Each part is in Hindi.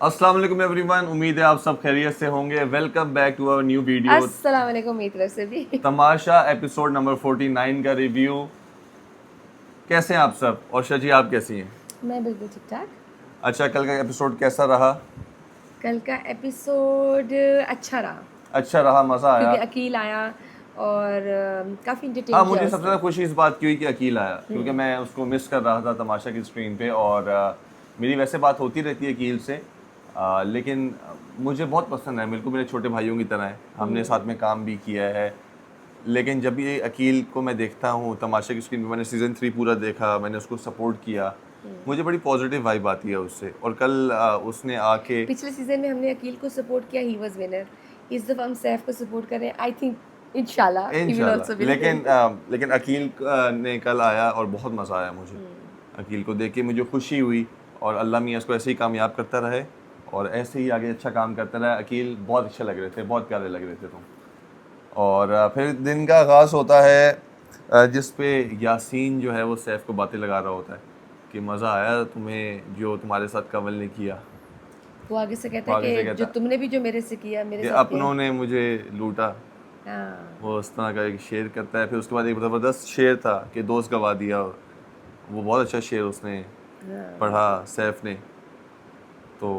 अस्सलाम वालेकुम एवरीवन, उम्मीद है आप सब खैरियत से होंगे। Welcome back to our new video अस्सलाम वालेकुम मेरी तरफ से भी। तमाशा एपिसोड नंबर 49 का रिव्यू। कैसे हैं आप सब? और शजी, आप कैसी हैं? मैं बिल्कुल ठीक ठाक। अच्छा, कल का एपिसोड कैसा रहा? कल का एपिसोड अच्छा रहा अच्छा रहा, मज़ा आया। क्योंकि अकील आया और काफ़ी हाँ, इंटरटेन किया मुझे सबसे उसने। ज़्यादा खुशी इस बात की हुई कि अकील आया, क्योंकि मैं उसको मिस कर रहा था तमाशा की स्क्रीन पे। और मेरी वैसे बात होती रहती है अकील से, लेकिन मुझे बहुत पसंद है। मेरे को मेरे छोटे भाइयों की तरह है, हमने साथ में काम भी किया है। लेकिन जब ये अकील को मैं देखता हूँ तमाशा की स्क्रीन पे, मैंने सीज़न 3 पूरा देखा, मैंने उसको सपोर्ट किया, मुझे बड़ी पॉजिटिव वाइब आती है उससे। और कल उसने आके पिछले सीजन में हमने अकील को सपोर्ट किया, ही वाज विनर। इस दफ़ा हम सैफ को सपोर्ट कर रहे हैं। आई थिंक इंशाल्लाह ही विल आल्सो इंशाल्लाह, विन। लेकिन अकील ने कल आया और बहुत मज़ा आया मुझे। अकील को देख के मुझे खुशी हुई, और अल्लाह मियाँ उसको ऐसे ही कामयाब करता रहे और ऐसे ही आगे अच्छा काम करता रहे। अकील बहुत अच्छे लग रहे थे, बहुत प्यारे लग रहे थे तुम। और फिर दिन का आगाज़ होता है, जिस पे यासीन जो है वो सैफ को बातें लगा रहा होता है कि मज़ा आया तुम्हें जो तुम्हारे साथ कंवल ने किया। वो आगे से कहता वो है आगे से कि जो कहता तुमने भी जो मेरे से किया, मेरे कि साथ किया। अपनों ने मुझे लूटा, हाँ वो उस तरह का एक शेर करता है। फिर उसके बाद एक ज़बरदस्त शेर था कि दोस्त गवा दिया, वो बहुत अच्छा शेर उसने हाँ, पढ़ा सैफ ने। तो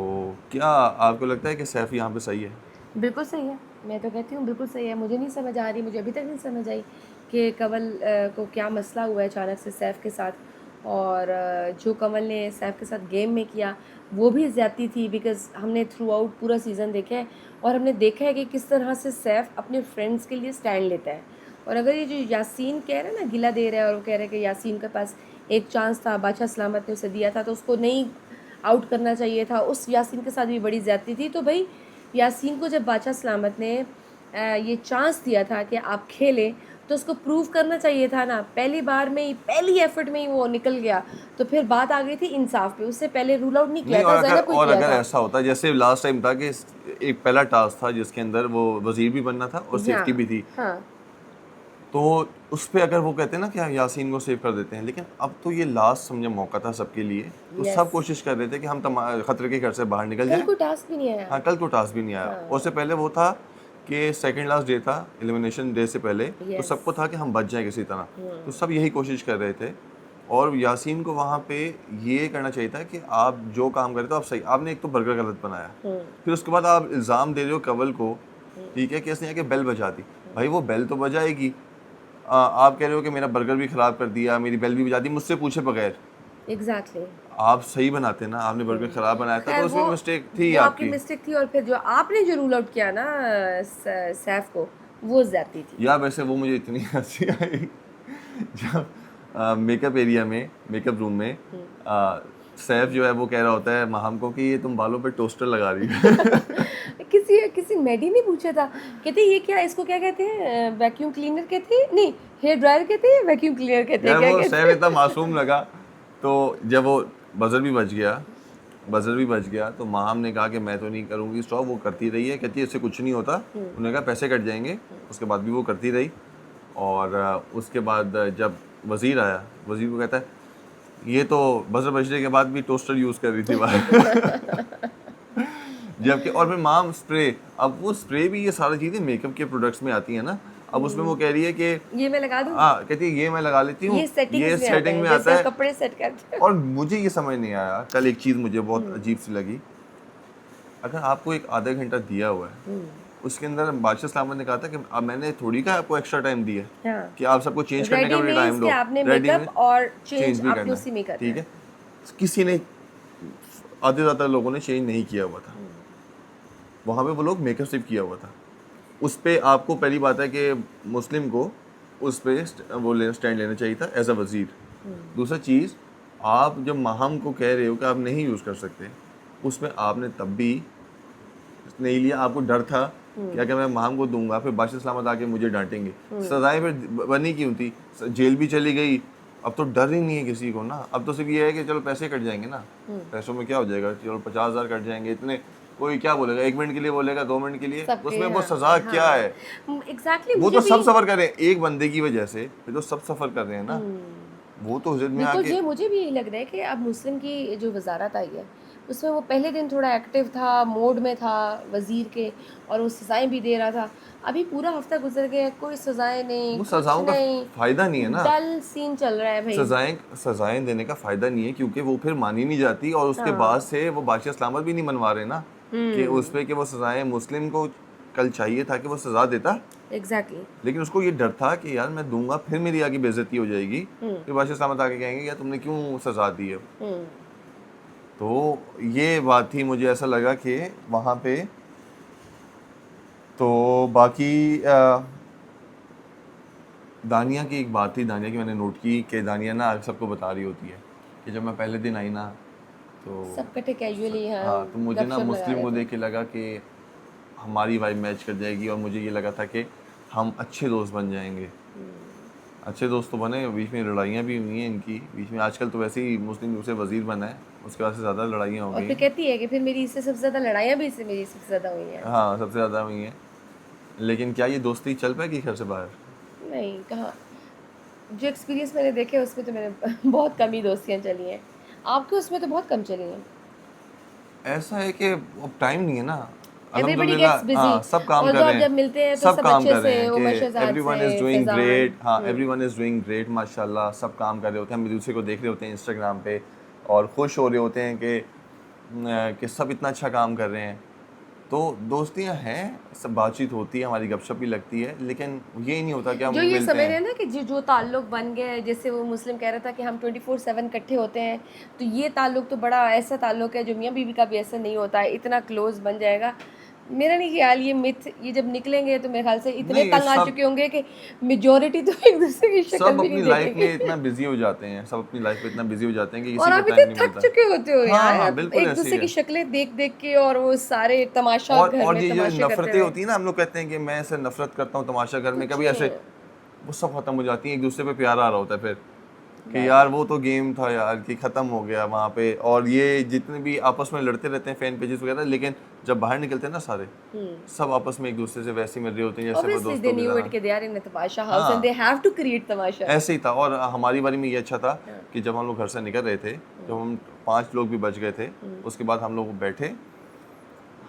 क्या आपको लगता है कि सैफ यहाँ पे सही है? बिल्कुल सही है। मैं तो कहती हूँ बिल्कुल सही है। मुझे नहीं समझ आ रही, मुझे अभी तक नहीं समझ आई कि कंवल को क्या मसला हुआ है अचानक से सैफ के साथ। और जो कंवल ने सैफ के साथ गेम में किया वो भी ज़्यादती थी, बिकॉज़ हमने थ्रू आउट पूरा सीज़न देखा है और हमने देखा है कि किस तरह से सैफ अपने फ्रेंड्स के लिए स्टैंड लेता है। और अगर ये जो यासीन कह रहा है ना, गिला दे रहा है और वो कह रहा है कि यासीन के पास एक चांस था, बादशाह सलामत ने उसे दिया था तो उसको नहीं आउट करना चाहिए था, उस यासीन के साथ भी बड़ी ज़्यादती थी। तो भाई यासीन को जब बादशाह सलामत ने ये चांस दिया था कि आप खेलें, तो उसको प्रूव करना चाहिए था ना। पहली बार में ही, पहली एफर्ट में ही वो निकल गया। तो फिर बात आ गई थी इंसाफ पे। उससे पहले रूल आउट नहीं नहीं, किया था, ज़ैनब को ही और किया अगर था। ऐसा होता जैसे लास्ट टाइम था कि एक पहला टास्क था जिसके अंदर वो वजीर भी बनना था और सेफ्टी भी हाँ थी, हाँ तो उस पे अगर वो कहते हैं ना कि हाँ यासीन को सेव कर देते हैं, लेकिन अब तो ये लास्ट समझे मौका था सबके लिए। तो यस। सब कोशिश कर रहे थे कि हम खतरे के घर से बाहर निकल कल जाएं। कोई टास्क भी नहीं आया। हाँ, कल को टास्क भी नहीं आया। और उससे हाँ। पहले वो था कि सेकंड लास्ट डे था, एलिमिनेशन डे से पहले, तो यस। सबको था कि हम बच जाएं किसी तरह। तो सब यही कोशिश कर रहे थे। और यासीन को वहाँ पे ये करना चाहिए था कि आप जो काम करते हो आप सही, आपने एक तो बर्गर गलत बनाया, फिर उसके बाद आप इल्ज़ाम दे रहे हो कंवल को, ठीक है, कि इसने आके बेल बजा दी। भाई वो बेल तो बजाएगी, आप कह रहे हो कि मेरा बर्गर भी ख़राब कर दिया, मेरी बेल भी बजा दी मुझसे पूछे बगैर। एग्जैक्टली। आप सही बनाते ना, आपने बर्गर ख़राब बनाया था तो खैर उसमें मिस्टेक थी वो आपकी आपकी। मिस्टेक थी, और फिर जो आपने जो रूल आउट किया ना सैफ को, वो ज़्यादती थी। या वैसे वो मुझे इतनी हंसी आई जब मेकअप एरिया में, मेकअप रूम में, सैफ जो है वो कह रहा होता है माहम को कि ये तुम बालों पे टोस्टर लगा रही है। किसी किसी मेडी ने पूछा था, कहते ये क्या, इसको क्या कहते हैं, वैक्यूम क्लीनर कहते हैं, नहीं हेयर ड्रायर कहते हैं, वैक्यूम क्लीनर कहते हैं, यार क्या वो कहते सैफ हैं? इतना मासूम लगा। तो जब वो बजर भी बच गया, बजर भी बच गया, तो माहम ने कहा कि मैं तो नहीं करूँगी स्टॉप। वो करती रही है, कहती है इससे कुछ नहीं होता। उन्होंने कहा पैसे कट जाएंगे। उसके बाद भी वो करती रही। और उसके बाद जब वज़ीर आया, वज़ीर को कहता है ये तो बजर बजने के बाद भी टोस्टर यूज़ कर रही थी बाहर। जबकि और फिर माम स्प्रे, अब वो स्प्रे भी, ये सारी चीज़ें मेकअप के प्रोडक्ट्स में आती है ना। अब उसमें वो कह रही है कि ये मैं लगा दूं, हाँ, कहती है ये मैं लगा लेती हूँ, ये ये सेटिंग्स में आता सेटिंग है में जैसे आता आप है। कपड़े सेट करते हो। और मुझे ये समझ नहीं आया कल, एक चीज़ मुझे बहुत अजीब सी लगी। अगर आपको एक आधा घंटा दिया हुआ है, उसके अंदर बादशाह सलामत ने कहा था कि अब मैंने थोड़ी का आपको एक्स्ट्रा टाइम दिया है हाँ, कि आप सबको चेंज करने का रेडी भी मीन्स टाइम कि लो। आपने रेडी में मेकअप और चेंज चेंज भी आपने करना उसी में है, करना ठीक है। है। किसी ने, आधे ज़्यादा लोगों ने चेंज नहीं किया हुआ था। वहाँ पे वो लोग मेकअप सिर्फ किया हुआ था। उस पे आपको पहली बात है कि मुस्लिम को उस पे वो स्टैंड लेना चाहिए था एज अ वज़ीर। दूसरा चीज़, आप जब महम को कह रहे हो कि आप नहीं यूज़ कर सकते, उसमें आपने तब भी नहीं लिया। आपको डर था कि अगर मैं महम को दूंगा फिर बादशाह सलामत आके मुझे डांटेंगे। सजाएं फिर बनी क्यों थी? जेल भी चली गई। अब तो डर ही नहीं है किसी को ना। अब तो सिर्फ ये है कि चलो पैसे कट जाएंगे ना, पैसों में क्या हो जाएगा, चलो 50,000 कट जाएंगे, इतने कोई क्या बोलेगा, 1 मिनट के लिए बोलेगा, 2 मिनट के लिए, सबके उसमें वो हाँ। सजा क्या हाँ है? एग्जैक्टली, वो मुझे तो भी। सब सफर कर रहे हैं एक बंदे की वजह से, फिर तो सब सफर कर रहे हैं ना। वो तो जिद में बिल्कुल, आके जो मुझे भी यही लग रहा है कि अब मुस्लिम की जो वजारत आई है, उसमें वो पहले दिन थोड़ा एक्टिव था, मोड में था वज़ीर के, और वो सज़ाएँ भी दे रहा था। अभी पूरा हफ़्ता गुज़र गया, कोई सज़ाएँ नहीं, वो कुछ सजाओं का नहीं, फायदा नहीं है ना। डल सीन चल रहा है भई। सजाएं देने का फायदा नहीं है, क्योंकि वो फिर मानी नहीं जाती, और उसके बाद हाँ। से वो बादशाह इस्लामाबाद भी नहीं मनवा रहे ना कि उस पे कि वो सजाएं, मुस्लिम को कल चाहिए था कि वो सजा देता, एग्ज़ैक्टली। लेकिन उसको ये डर था कि यार मैं दूंगा फिर मेरी आगे बेइज्जती हो जाएगी, फिर बादशाह इस्लामाबाद आके कहेंगे यार तुमने क्यों सजा दी है। हुँ। तो ये बात थी, मुझे ऐसा लगा कि वहाँ पे तो बाकी दानिया की एक बात थी, दानिया की मैंने नोट की कि दानिया ना सबको बता रही होती है कि जब मैं पहले दिन आई ना तो सब इकट्ठे कैजुअली हाँ, तो मुझे ना गपशप लगा मुस्लिम रहे को थे। देख के लगा कि हमारी वाइब मैच कर जाएगी, और मुझे ये लगा था कि हम अच्छे दोस्त बन जाएंगे। अच्छे दोस्त तो बने, बीच में लड़ाइयाँ भी हुई हैं इनकी बीच में, आजकल तो वैसे ही मुस्लिम लीग से वजीर बना है, उसके बाद से ज़्यादा लड़ाइयाँ हो और गई फिर हैं। कहती है कि फिर मेरी इससे सबसे ज़्यादा लड़ाइयाँ भी इससे मेरी सबसे ज़्यादा हुई हैं। हाँ, सबसे ज़्यादा हुई हैं, लेकिन क्या ये दोस्ती चल पाएगी घर से बाहर? नहीं, कहाँ। जो एक्सपीरियंस मैंने देखे उसमें तो मैंने बहुत कम ही दोस्तियाँ चली हैं। आपके उसमें तो बहुत कम चली हैं। ऐसा है कि अब टाइम नहीं है ना, एवरीबॉडी अल्हम्दुलिल्लाह। Gets busy. हाँ, सब काम कर ऑल्दो रहे आप हैं, जब मिलते हैं तो सब सब काम अच्छे कर रहे से, हैं कि उमर शहजाद एवरीवन इज़ से, डूइंग फैज़ान। ग्रेट। हाँ, एवरीवन इज़ डूइंग ग्रेट माशाल्लाह, सब काम कर रहे होते हैं, हम एक दूसरे को देख रहे होते हैं इंस्टाग्राम पे और खुश हो रहे होते हैं कि सब इतना अच्छा काम कर रहे हैं। तो दोस्तियां हैं, सब बातचीत होती है, हमारी गपशप भी लगती है, लेकिन ये नहीं होता कि हम जो ये मिलते समझ रहे हैं। हैं ना कि जो ताल्लुक बन गए हैं, जैसे वो मुस्लिम कह रहा था कि हम 24/7 इकट्ठे होते हैं, तो ये ताल्लुक तो बड़ा ऐसा ताल्लुक है जो मियाँ बीवी का भी ऐसा नहीं होता है, इतना क्लोज़ बन जाएगा। मेरा नहीं ख्याल ये मिथ ये जब निकलेंगे तो मेरे ख्याल से इतने नहीं, ये तंग आ सब चुके होंगे कि मेजॉरिटी तो एक दूसरे की शक्ल सब भी नहीं अपनी लाइफ में देखेंगे। इतना बिजी हो जाते हैं, सब अपनी लाइफ में इतना बिजी हो जाते हैं कि और किसी को आप इतने टाइम नहीं थक मिलता। चुके होते हो हाँ यार, हाँ, अब बिल्कुल एक ऐसे ही दूसरे की है। शक्लें देख देख के और वो सारे तमाशा घर और में ये जो तमाशे करते नफरतें हुए। होती है ना, हम लोग कहते हैं कि मैं ऐसे नफरत करता हूँ तमाशा घर में, कुछ कभी नहीं ऐसे, है। वो सब खत्म हो जाती है, एक दूसरे पे प्यार आ रहा होता है फिर कि बस। यार वो तो गेम था यार, कि ख़त्म हो गया वहाँ पे। और ये जितने भी आपस में लड़ते रहते हैं फैन पेजेस वगैरह, लेकिन जब बाहर निकलते हैं ना सारे, सब आपस में एक दूसरे से वैसे ही मिल रहे होते हैं जैसे वो Obviously they दोस्तों की knew it तरह। कि they are in a Tamasha house and they हाँ, have to create तमाशा। ऐसे ही था। और हमारी बारी में ये अच्छा था हाँ। कि जब हम लोग घर से निकल रहे थे, जब हम 5 लोग भी बच गए थे, उसके बाद हम लोग बैठे,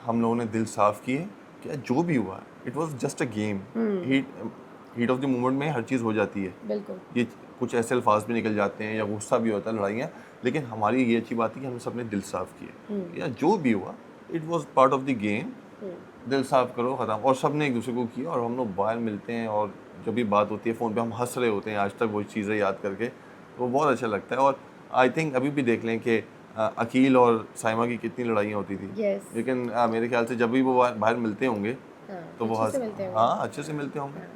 हम लोगों ने दिल साफ किए कि जो भी हुआ it was just a game. Heat heat of the moment में हर चीज़ हो जाती है, बिल्कुल। ये कुछ ऐसे अल्फाज भी निकल जाते हैं या गुस्सा भी होता है, लड़ाइयाँ, लेकिन हमारी ये अच्छी बात है कि हमने सबने दिल साफ किए या जो भी हुआ it was part of the game. दिल साफ करो, ख़त्म। और सब ने एक दूसरे को किया, और हम लोग बाहर मिलते हैं और जब भी बात होती है फ़ोन पे हम हंस रहे होते हैं आज तक वो चीज़ें याद करके, तो बहुत अच्छा लगता है। और आई थिंक अभी भी देख लें कि अकील और साइमा की कितनी लड़ाइयाँ होती थी, यस। लेकिन मेरे ख्याल से जब भी वो बाहर मिलते होंगे हाँ, तो वो अच्छे से मिलते होंगे। हाँ, अच्छे से मिलते होंगे।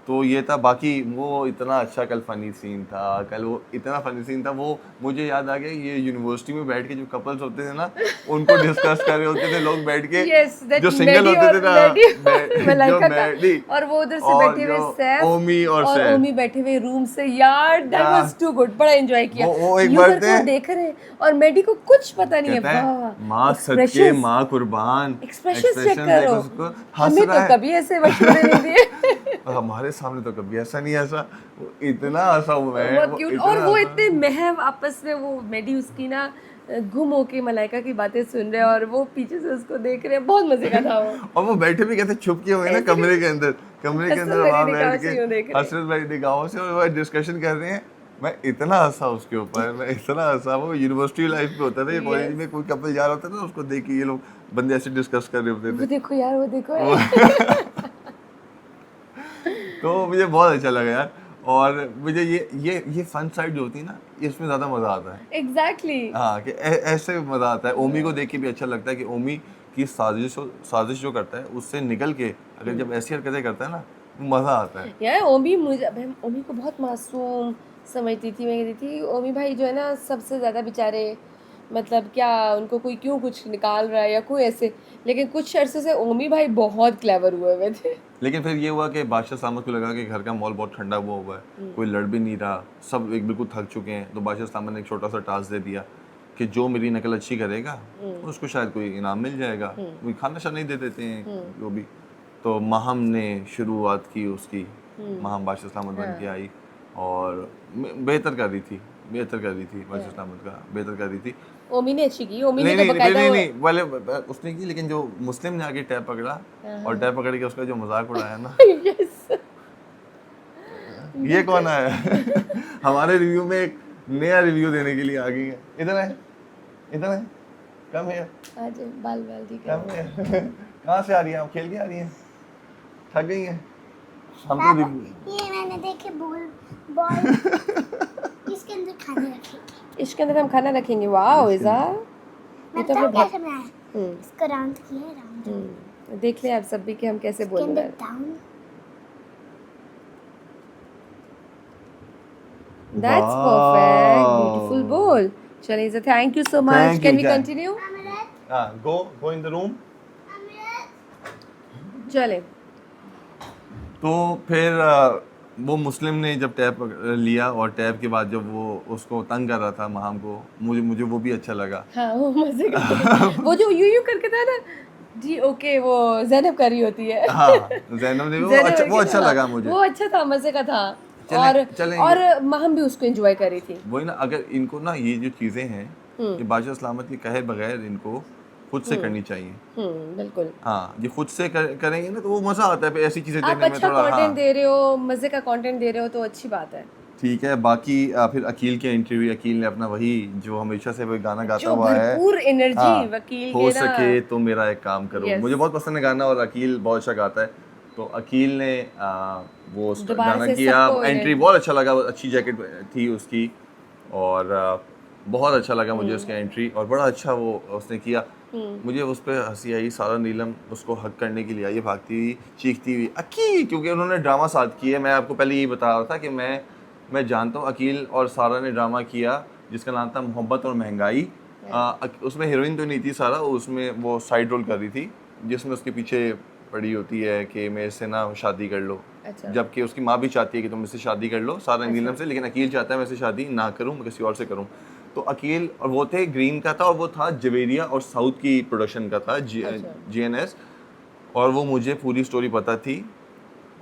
तो ये था। बाकी वो इतना अच्छा कल फनी सीन था, कल वो इतना फनी सीन था, वो मुझे याद आ गया, ये यूनिवर्सिटी में बैठ के जो कपल्स होते थे ना, उनको डिस्कस कर रहे होते थे लोग बैठ के, यस, दैट जो सिंगल मेडी होते और थे ना, मेडी और जो मलाइका का, मैडी और वो उधर से और बैठे हुए जो सैफ ओमी और और सैफ, ओमी बैठे हुए रूम से। यार दैट क्या वाज टू गुड, बड़ा एंजॉय किया। वो एक बार यूजर थे, को देख रहे हैं और मेडी को कुछ पता नहीं है। कहता वाह है वाह, माँ सदके, एक्सप्रेशंस माँ कुर्बान, एक्सप्रेशंस चेक एक्सप्रेशन देखो करो। उसको, हंस हमें तो रहा है। कभी ऐसे मशवरे नहीं दिए। और हमारे सामने तो कभी ऐसा नहीं हंसा, वो इतना हंसा हुआ है, बहुत वो क्यूट, और इतना वो हंसा। इतने महव आपस में, वो मेडी उसकी ना गुम होके मलाइका की बातें सुन रहे हैं और वो पीछे से उसको देख रहे हैं। बहुत मजे का था वो। और वो बैठे भी कहते छुप के हुए ना ऐसे कमरे के अंदर, कमरे के अंदर हसन भरी वहां बैठ निगाहों के से यूं देख रहे हैं। हसरत भरी निगाहों से, और वो डिस्कशन कर रहे हैं। मैं इतना हंसा उसके ऊपर, मैं इतना हंसा। वो यूनिवर्सिटी लाइफ में होता था, ये कॉलेज यस। में कोई कपल जा रहा होता था ना, उसको देख के ये लोग बंदे ऐसे डिस्कस कर रहे होते वो थे। देखो यार, वो देखो वो यार। तो मुझे बहुत अच्छा लगा यार। और मुझे ये फन साइड जो होती है ना, इसमें ज़्यादा मज़ा आता है। एग्जैक्टली। हाँ, कि ऐसे मज़ा आता है। ओमी को देख के भी अच्छा लगता है कि ओमी की साजिश जो करता है उससे निकल के अगर जब ऐसी हरकतें करता है ना, मज़ा आता है। यार ओमी, मुझे मैं ओमी को बहुत मासूम समझती थी। मैं कहती थी ओमी भाई जो है ना सबसे ज़्यादा बेचारे, मतलब क्या उनको कोई क्यों कुछ निकाल रहा है या कोई ऐसे, लेकिन कुछ अरसे से ओमी भाई बहुत क्लेवर हुए हुए थे। लेकिन फिर ये हुआ कि बादशाह सामत को लगा कि घर का माहौल बहुत ठंडा हुआ है, कोई लड़ भी नहीं रहा, सब एक बिल्कुल थक चुके हैं, तो बादशाह सामत ने एक छोटा सा टास्क दे दिया कि जो मेरी नकल अच्छी करेगा उसको शायद कोई इनाम मिल जाएगा, कोई खाना शाना नहीं दे देते हैं जो भी। तो महम ने शुरुआत की उसकी, महम बादशाह सामत बन के आई और बेहतर कर रही थी। बेहतर कर रही थी, वर्सेस इस्लामाबाद का बेहतर कर रही थी। ओमी ने अच्छी की, ओमी ने नहीं तो नहीं बकायदा नहीं वो नहीं वाले उसने की, लेकिन जो मुस्लिम ने आगे टैब पकड़ा और टैब पकड़ के उसका जो मजाक उड़ाया ना, यस ये कौन बिल्कुल। आया हमारे रिव्यू में एक नया रिव्यू देने के लिए आ गई है। इधर है, इधर है, कम है, आज बाल बाल ठीक है। कम है कहाँ से आ रही है? आप खेल के आ रही हैं? थक गई हैं? हम तो रिव्यू ये मैंने देखे बॉल इसके अंदर खाने रखेंगे। इसके अंदर हम खाना रखेंगे। वाओ इसके इज़ा, मैं ये तो बताऊँ फिर बहुत कैसे बनाया? हम्म इसको राउंड किया है, राउंड देख ले आप सब भी कि हम कैसे इसके बोल रहे अंदर हैं। डाउन। दैट्स परफेक्ट, ब्यूटीफुल बोल। चलिए इज़ा, thank you so much. Thank can you, we क्या? Continue? Amrit go in the room. चले। तो फिर वो मुस्लिम ने जब टैब लिया और टैब के बाद जब वो उसको तंग कर रहा था महम को, मुझे मुझे वो भी अच्छा लगा। हाँ वो मजे करके वो जो यूं यूं करके था ना जी, ओके वो जैनब कर रही होती है। हाँ, जैनब ने भी जैनब वो करके अच्छा था, लगा मुझे। वो अच्छा था, मजे का था। चलें और महम भी उसको एंजॉय कर रही थी। वही ना, अगर इनको ना ये जो चीज़ें हैं ये बादशाह सलामत के कहे बगैर इनको खुद से करनी चाहिए। बिल्कुल। हाँ, ये खुद से करेंगे ना तो वो मज़ा आता है फिर ऐसी चीज़ें आप देखने में अच्छा थोड़ा। हाँ कंटेंट दे रहे हो, मजे का कंटेंट दे रहे हो तो अच्छी बात है। ठीक है। बाकी फिर अकील के इंटरव्यू, अकील ने अपना वही जो हमेशा से वो गाना गाता जो हुआ है, भरपूर एनर्जी हाँ, वकील हो के ना। सके तो मेरा एक काम करो, यस, मुझे बहुत पसंद है गाना और अकील बहुत अच्छा गाता है। तो अकील ने वो दोबारा गाना से किया, सबको एंट्री एनर्जी। बहुत अच्छा लगा, अच्छी जैकेट थी उसकी और बहुत अच्छा लगा मुझे उसका एंट्री और बड़ा अच्छा वो उसने किया। मुझे उस पर हंसी आई, सारा नीलम उसको हक करने के लिए आई, भागती हुई चीखती हुई अकील, क्योंकि उन्होंने ड्रामा साथ किया है। मैं आपको पहले यही बता रहा था कि मैं जानता हूँ अकील और सारा ने ड्रामा किया जिसका नाम था मोहब्बत और महंगाई। उसमें हीरोइन तो नहीं थी सारा, उसमें वो साइड रोल कर रही थी जिसमें उसके पीछे पड़ी होती है कि मेरे से ना शादी कर लो। अच्छा। जबकि उसकी माँ भी चाहती है कि तुम इससे शादी कर लो, सारा नीलम अच्छा। से, लेकिन अकील चाहता है मैं इससे शादी ना करूँ, मैं किसी और से करूँ। तो अकील और वो थे ग्रीन का था और वो था जवेरिया और साउथ की प्रोडक्शन का था, अच्छा। GNS। और वो मुझे पूरी स्टोरी पता थी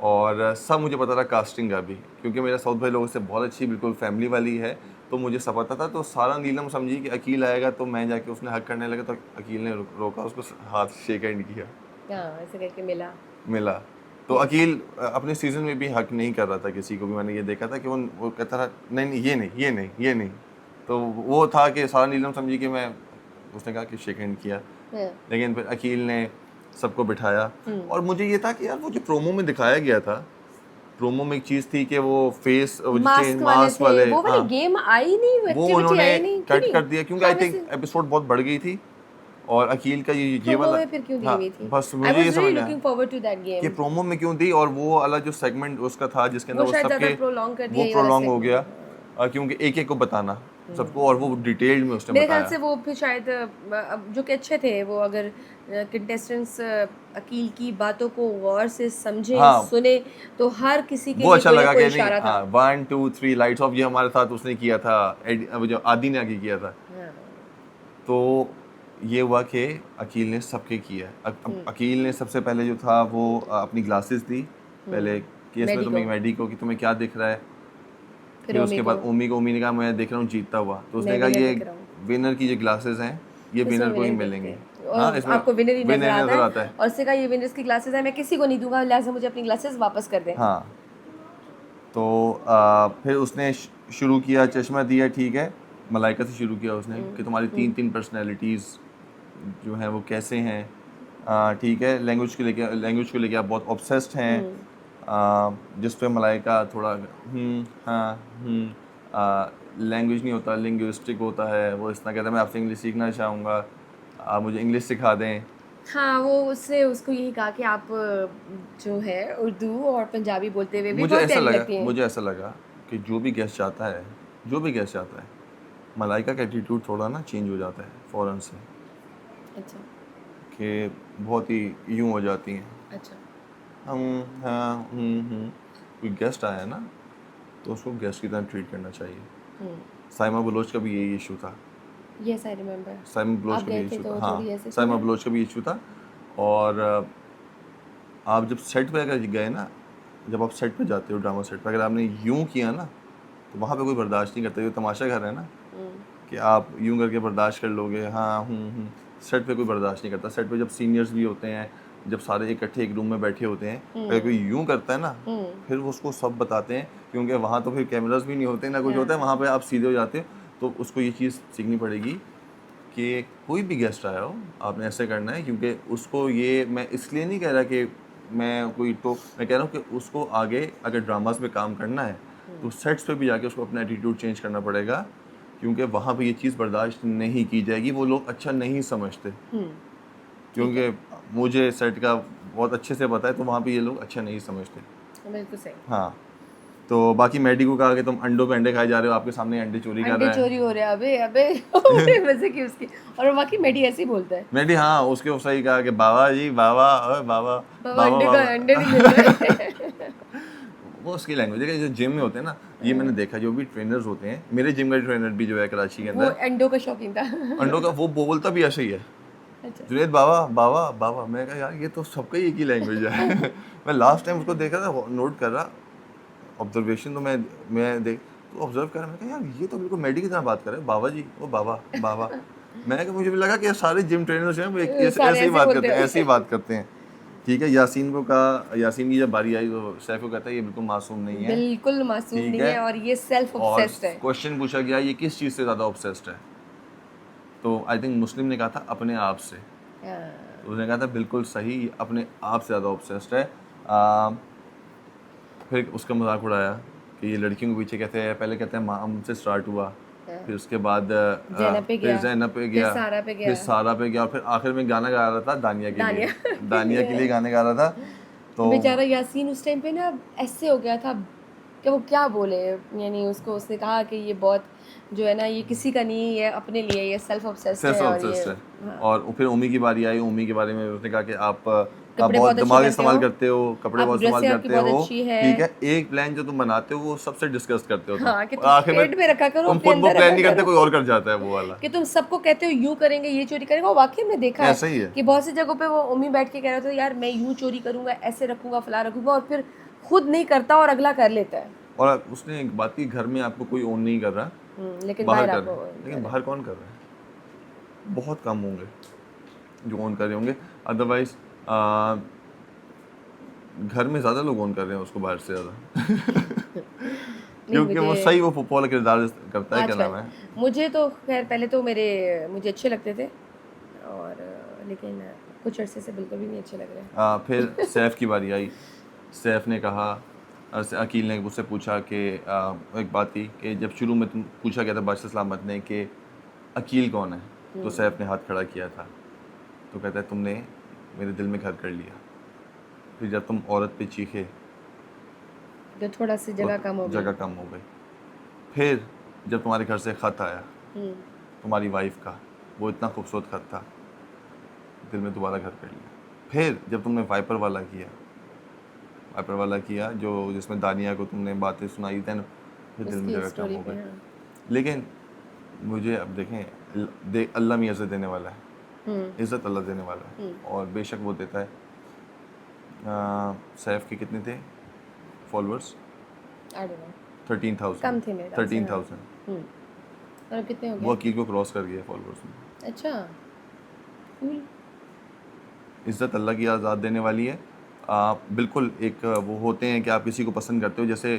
और सब मुझे पता था कास्टिंग का भी, क्योंकि मेरा साउथ भाई लोगों से बहुत अच्छी बिल्कुल फैमिली वाली है, तो मुझे सब पता था। तो सारा नीलम समझी कि अकील आएगा तो मैं जाके उसने हक करने लगा, तो अकील ने रोका उसको, हाथ शेक हैंड किया, हाँ ऐसे करके मिला। तो Yes. अकील अपने सीजन में भी हक नहीं कर रहा था किसी को भी, मैंने ये देखा था कि वो कहता था नहीं नहीं ये नहीं ये नहीं ये नहीं। तो वो था कि सारा नीलम समझी कि मैं, उसने कहा कि शेक हैंड किया, हाँ। लेकिन फिर अकील ने सबको बिठाया। और मुझे ये था कि यार वो जो प्रोमो में दिखाया गया था, प्रोमो में एक चीज़ थी कि वो फेस मास्क वाले मास्क थे, वाले, वो वाली हाँ, गेम आई नहीं, वो वो एक्टिविटी उन्होंने आई नहीं, क्यों कट नहीं? कर दिया क्योंकि हाँ आई थिंक वैसे एपिसोड बहुत बढ़ गई थी और अकील का ये प्रोमो वाला, में फिर क्यों दी हाँ, हुई थी? बस आई मुझे ये वाज समझ रियली में आया लुकिंग फॉरवर्ड टू दैट कि गेम। प्रोमो में क्यों दी, और वो वाला जो सेगमेंट उसका था जिसके अंदर वो वो शायद ज्यादा सबके प्रोलॉन्ग कर दिया वो ये वाला प्रोलॉन्ग हो सेगमेंट। गया, क्योंकि एक एक को बताना सबको, और वो डिटेल्ड में उसने मेरे ख्याल बताया। से वो फिर शायद जो कि अच्छे थे वो, अगर कंटेस्टेंट्स अकील की बातों को गौर से समझें हाँ, सुने तो हर किसी के वो लिए अच्छा कोई ना लगा कोई कि नहीं, इशारा था। हाँ 1 2 3 लाइट्स ऑफ, ये हमारे साथ उसने किया था, वो जो आदि ने आगे किया था। हाँ। तो ये हुआ कि अकील ने सबके किया। अकील ने सबसे पहले जो था वो अपनी ग्लासेस दी पहले केस में, मैडी तुम्हें को, मैडी को कि तुम्हें क्या दिख रहा है। फिर फिर ओमी उसके को, बाद ओमी ने कहा मैं देख रहा हूँ जीतता हुआ, तो उसने मैं कहा विनर ये दिख रहा हूँ, विनर की जो ग्लासेस हैं ये इसमें विनर को ही विनर दिखते मिलेंगी। हैं हाँ, और इसमें आपको विनर ही नजर विनर आता नजर है। आता है। और उससे कहा ये विनर्स की ग्लासेस है, मैं किसी को नहीं दूंगा, लिहाजा मुझे अपनी ग्लासेस वापस कर दें। हाँ, तो फिर उसने शुरू किया, चश्मा दिया, ठीक है, मलाइका से शुरू किया उसने कि तुम्हारी 3 पर्सनैलिटीज़ जो हैं वो कैसे हैं। ठीक है, लैंग्वेज को लेके आप बहुत ऑब्सेस्ड हैं। जिस पे मलाइका थोड़ा हाँ लैंग्वेज नहीं होता, लिंग्विस्टिक होता है, वो इस तरह कहता है मैं आपसे इंग्लिश सीखना चाहूँगा, आप मुझे इंग्लिश सिखा दें। हाँ वो उसने उसको यही कहा कि आप जो है उर्दू और पंजाबी बोलते हुए भी बहुत प्यारी लगती हैं। मुझे ऐसा लगा कि जो भी गेस्ट चाहता है, मलाइका का एटीट्यूड थोड़ा ना चेंज हो जाता है फ़ौरन से, अच्छा। कि बहुत ही यूं हो जाती हैं। अच्छा। हाँ कोई गेस्ट आया ना तो उसको गेस्ट की तरह ट्रीट करना चाहिए। साइमा बलोच का भी यही इशू था। Yes I remember. Saima Baloch आप का भी गए थे इशू तो था, हाँ, थोड़ी ऐसे थी साइमा ना। बलोच का भी इशू था। और आप जब सेट पे अगर गए ना, जब आप सेट पे जाते हो ड्रामा सेट पे, अगर आपने यूं किया ना तो वहाँ पे कोई बर्दाश्त नहीं करता, ये तमाशा घर है ना हम्म, कि आप यूं करके बर्दाश्त कर लोगे, हाँ सेट पे कोई बर्दाश्त नहीं करता। सेट पे जब सीनियर्स भी होते हैं, जब सारे इकट्ठे एक रूम में बैठे होते हैं, अगर कोई यूं करता है ना, फिर वो उसको सब बताते हैं, क्योंकि वहाँ तो फिर कैमरास भी नहीं होते ना कुछ होता है, वहाँ पे आप सीधे हो जाते हो। तो उसको ये चीज़ सीखनी पड़ेगी कि कोई भी गेस्ट आया हो आपने ऐसे करना है, क्योंकि उसको ये मैं इसलिए नहीं कह रहा कि मैं कोई, तो मैं कह रहा हूँ कि उसको आगे अगर ड्रामास में काम करना है तो सेट्स पे भी जाके उसको अपना एटीट्यूड चेंज करना पड़ेगा, क्योंकि वहाँ पे ये चीज़ बर्दाश्त नहीं की जाएगी, वो लोग अच्छा नहीं समझते। क्योंकि मुझे सेट का बहुत अच्छे से पता है, तो वहाँ पे ये लोग अच्छा नहीं समझते। बिल्कुल सही। हाँ, तो बाकी मैडी को कहा कि तुम अंडों पे अंडे खाए जा रहे हो, आपके सामने अंडे चोरी कर अंडे रहा है। चोरी हो रहे हैं, अबे अबे बड़े मजे की उसकी। और बाकी मेडी ऐसे ही बोलता है, मैडी हाँ, उसके सही कहा कि बाबा जी बाबा, ओए बाबा बाबा बाबा अंडे का बाबा। अंडे नहीं मिल रहे। वो उसकी लैंग्वेज है कि जो जिम में होते हैं ना, ये मैंने देखा, जो भी ट्रेनर्स होते हैं, मेरे जिम का ट्रेनर भी जो है कराची के वो अंदर, अंडों का शौकीन था। अंडों का, वो बोलता भी ऐसे ही है, अच्छा। जुनेद बाबा बाबा बाबा। मैं कहा यार ये तो सबका ही एक ही लैंग्वेज है। मैं लास्ट टाइम उसको देखा था, नोट कर रहा, ऑब्जर्वेशन, तो मैं देख तो ऑब्जर्व कर रहा, मैं कहा यार ये तो बिल्कुल मेडी की तरह बात कर रहे हैं, बाबा जी ओ बाबा बाबा। मैं मुझे भी लगा कि ये सारे जिम ट्रेनर्स हैं वो सारे ऐसे ही ऐसे बात बोलते करते हैं, हैं। ऐसे ही बात करते हैं। ठीक है, यासीन को कहा, यासीन की जब बारी आई तो सैफ को कहता है ये बिल्कुल मासूम नहीं है, बिल्कुल मासूम ठीक नहीं है। है, और ये सेल्फ और ऑब्सेस्ड है। क्वेश्चन पूछा गया ये किस चीज़ से ज़्यादा ऑब्सेस्ड है, तो आई थिंक मुस्लिम ने कहा था अपने आप से, हाँ, तो उसने कहा था बिल्कुल सही, ये अपने आप से ज़्यादा ऑब्सेस्ड है। फिर उसका मजाक उड़ाया कि ये लड़कियों के पीछे कहते हैं, पहले कहते हैं माम से स्टार्ट हुआ, फिर उसके बाद ज़ैनब पे फिर गया, ज़ैनब पे फिर गया, सारा पे फिर गया, सारा पे गया, और फिर आखिर में गाना गा रहा था दानिया के दानिया लिए, दानिया के लिए गाने गा रहा था। तो बेचारा यासीन उस टाइम पे ना ऐसे हो गया था कि वो क्या बोले, यानी उसको उसने कहा कि ये बहुत जो है ना, ये किसी का नहीं है, ये अपने लिए, ये सेल्फ ऑब्सेस्ड सेल्फ है, और ये ऑब्सेस्ड है। हाँ, और फिर उम्मी की बारी आई, उम्मी के बारे में उसने कहा कि आप कपड़े बहुत बहुत अच्छे दिमाग पहनते इस्तेमाल हो, करते हो, कपड़े आप बहुत इस्तेमाल ड्रेसें आपकी करते बहुत हो, अच्छी है। ठीक है, एक प्लान जो तुम बनाते हो वो सबसे डिस्कस करते हो तुम, हाँ, कि और तुम आखिर में पेट में रखा करो, तुम अपने खुद वो अंदर प्लान रखा नहीं करते, करो। कोई और कर जाता है वो वाला। कि तुम सबको कहते हो यूं करेंगे, ये चोरी करेंगे, और वाकई में देखा ऐसा ही है है। कि बहुत सी जगहों पे वो उम्मी बैठ के कह रहा था यार मैं यूं चोरी करूंगा, ऐसे रखूंगा, फला रखूंगा, और फिर खुद नहीं करता और अगला कर लेता है। और उसने एक बात की, घर में आपको कोई ओन नहीं कर रहा, लेकिन बाहर बाहर कर आपको रहे हैं, लेकिन बाहर कौन कर रहा है? बहुत कम होंगे जो ओन कर रहे होंगे, अदरवाइज घर में ज़्यादा लोग ओन कर रहे हैं उसको बाहर से ज़्यादा। नहीं, क्योंकि वो सही, वो फुटबॉल का किरदार करता है, क्या नाम है? मुझे तो खैर पहले तो मुझे अच्छे लगते थे, और लेकिन कुछ अरसे से बिल्कुल भी नहीं अच्छे लग रहे। फिर सैफ की बारी आई, सैफ ने कहा, अकील ने उससे पूछा कि एक बात थी कि जब शुरू में तुम पूछा गया था बादशाह सलामत ने कि अकील कौन है, तो सैफ ने हाथ खड़ा किया था, तो कहता है तुमने मेरे दिल में घर कर लिया। फिर जब तुम औरत पे चीखे जो थोड़ा सी जगह तो कम हो जगह गई। कम हो गई। फिर जब तुम्हारे घर से ख़त आया हम्म, तुम्हारी वाइफ का, वो इतना खूबसूरत ख़त था, दिल में दोबारा घर कर लिया। फिर जब तुमने वाइपर वाला किया जो जिसमें दानिया को तुमने बातें सुनाई, देन फिर दिल में उसकी जगह कम स्टोरी हो पे, गई। हाँ। लेकिन मुझे अब देखें, अल्लाह में इज़्ज़त देने वाला है, इज़्ज़त अल्लाह देने वाला है, और बेशक वो देता है। सैफ के कितने थे फॉलोअर्स? I don't know, 13,000, कम थे मेरे ख्याल से, हाँ। 13,000। और अब कितने हो वो गए? अकील को क्रॉस कर गया फॉलोअर्स में। अच्छा, कूल। इज़्ज़त अल्लाह की आज़ाद देने वाली है। बिल्कुल एक वो होते हैं कि आप किसी को पसंद करते हो, जैसे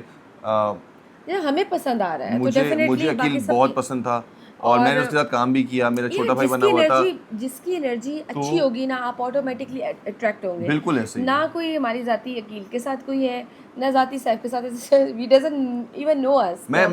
यार हमें पसंद आ रहा है तो मुझे डेफिनेटली अकील बाकी सब बहुत पसंद था, और मैंने उसके साथ काम भी किया, मेरा यार छोटा भाई बना हुआ था, जिसकी एनर्जी तो अच्छी होगी ना, आप ऑटोमेटिकली अट्रैक्ट होंगे। बिल्कुल ऐसे ही ना है। कोई हमारी जाति अकील के साथ कोई है, ना जाति सैफ के साथ, we doesn't even know us. मैं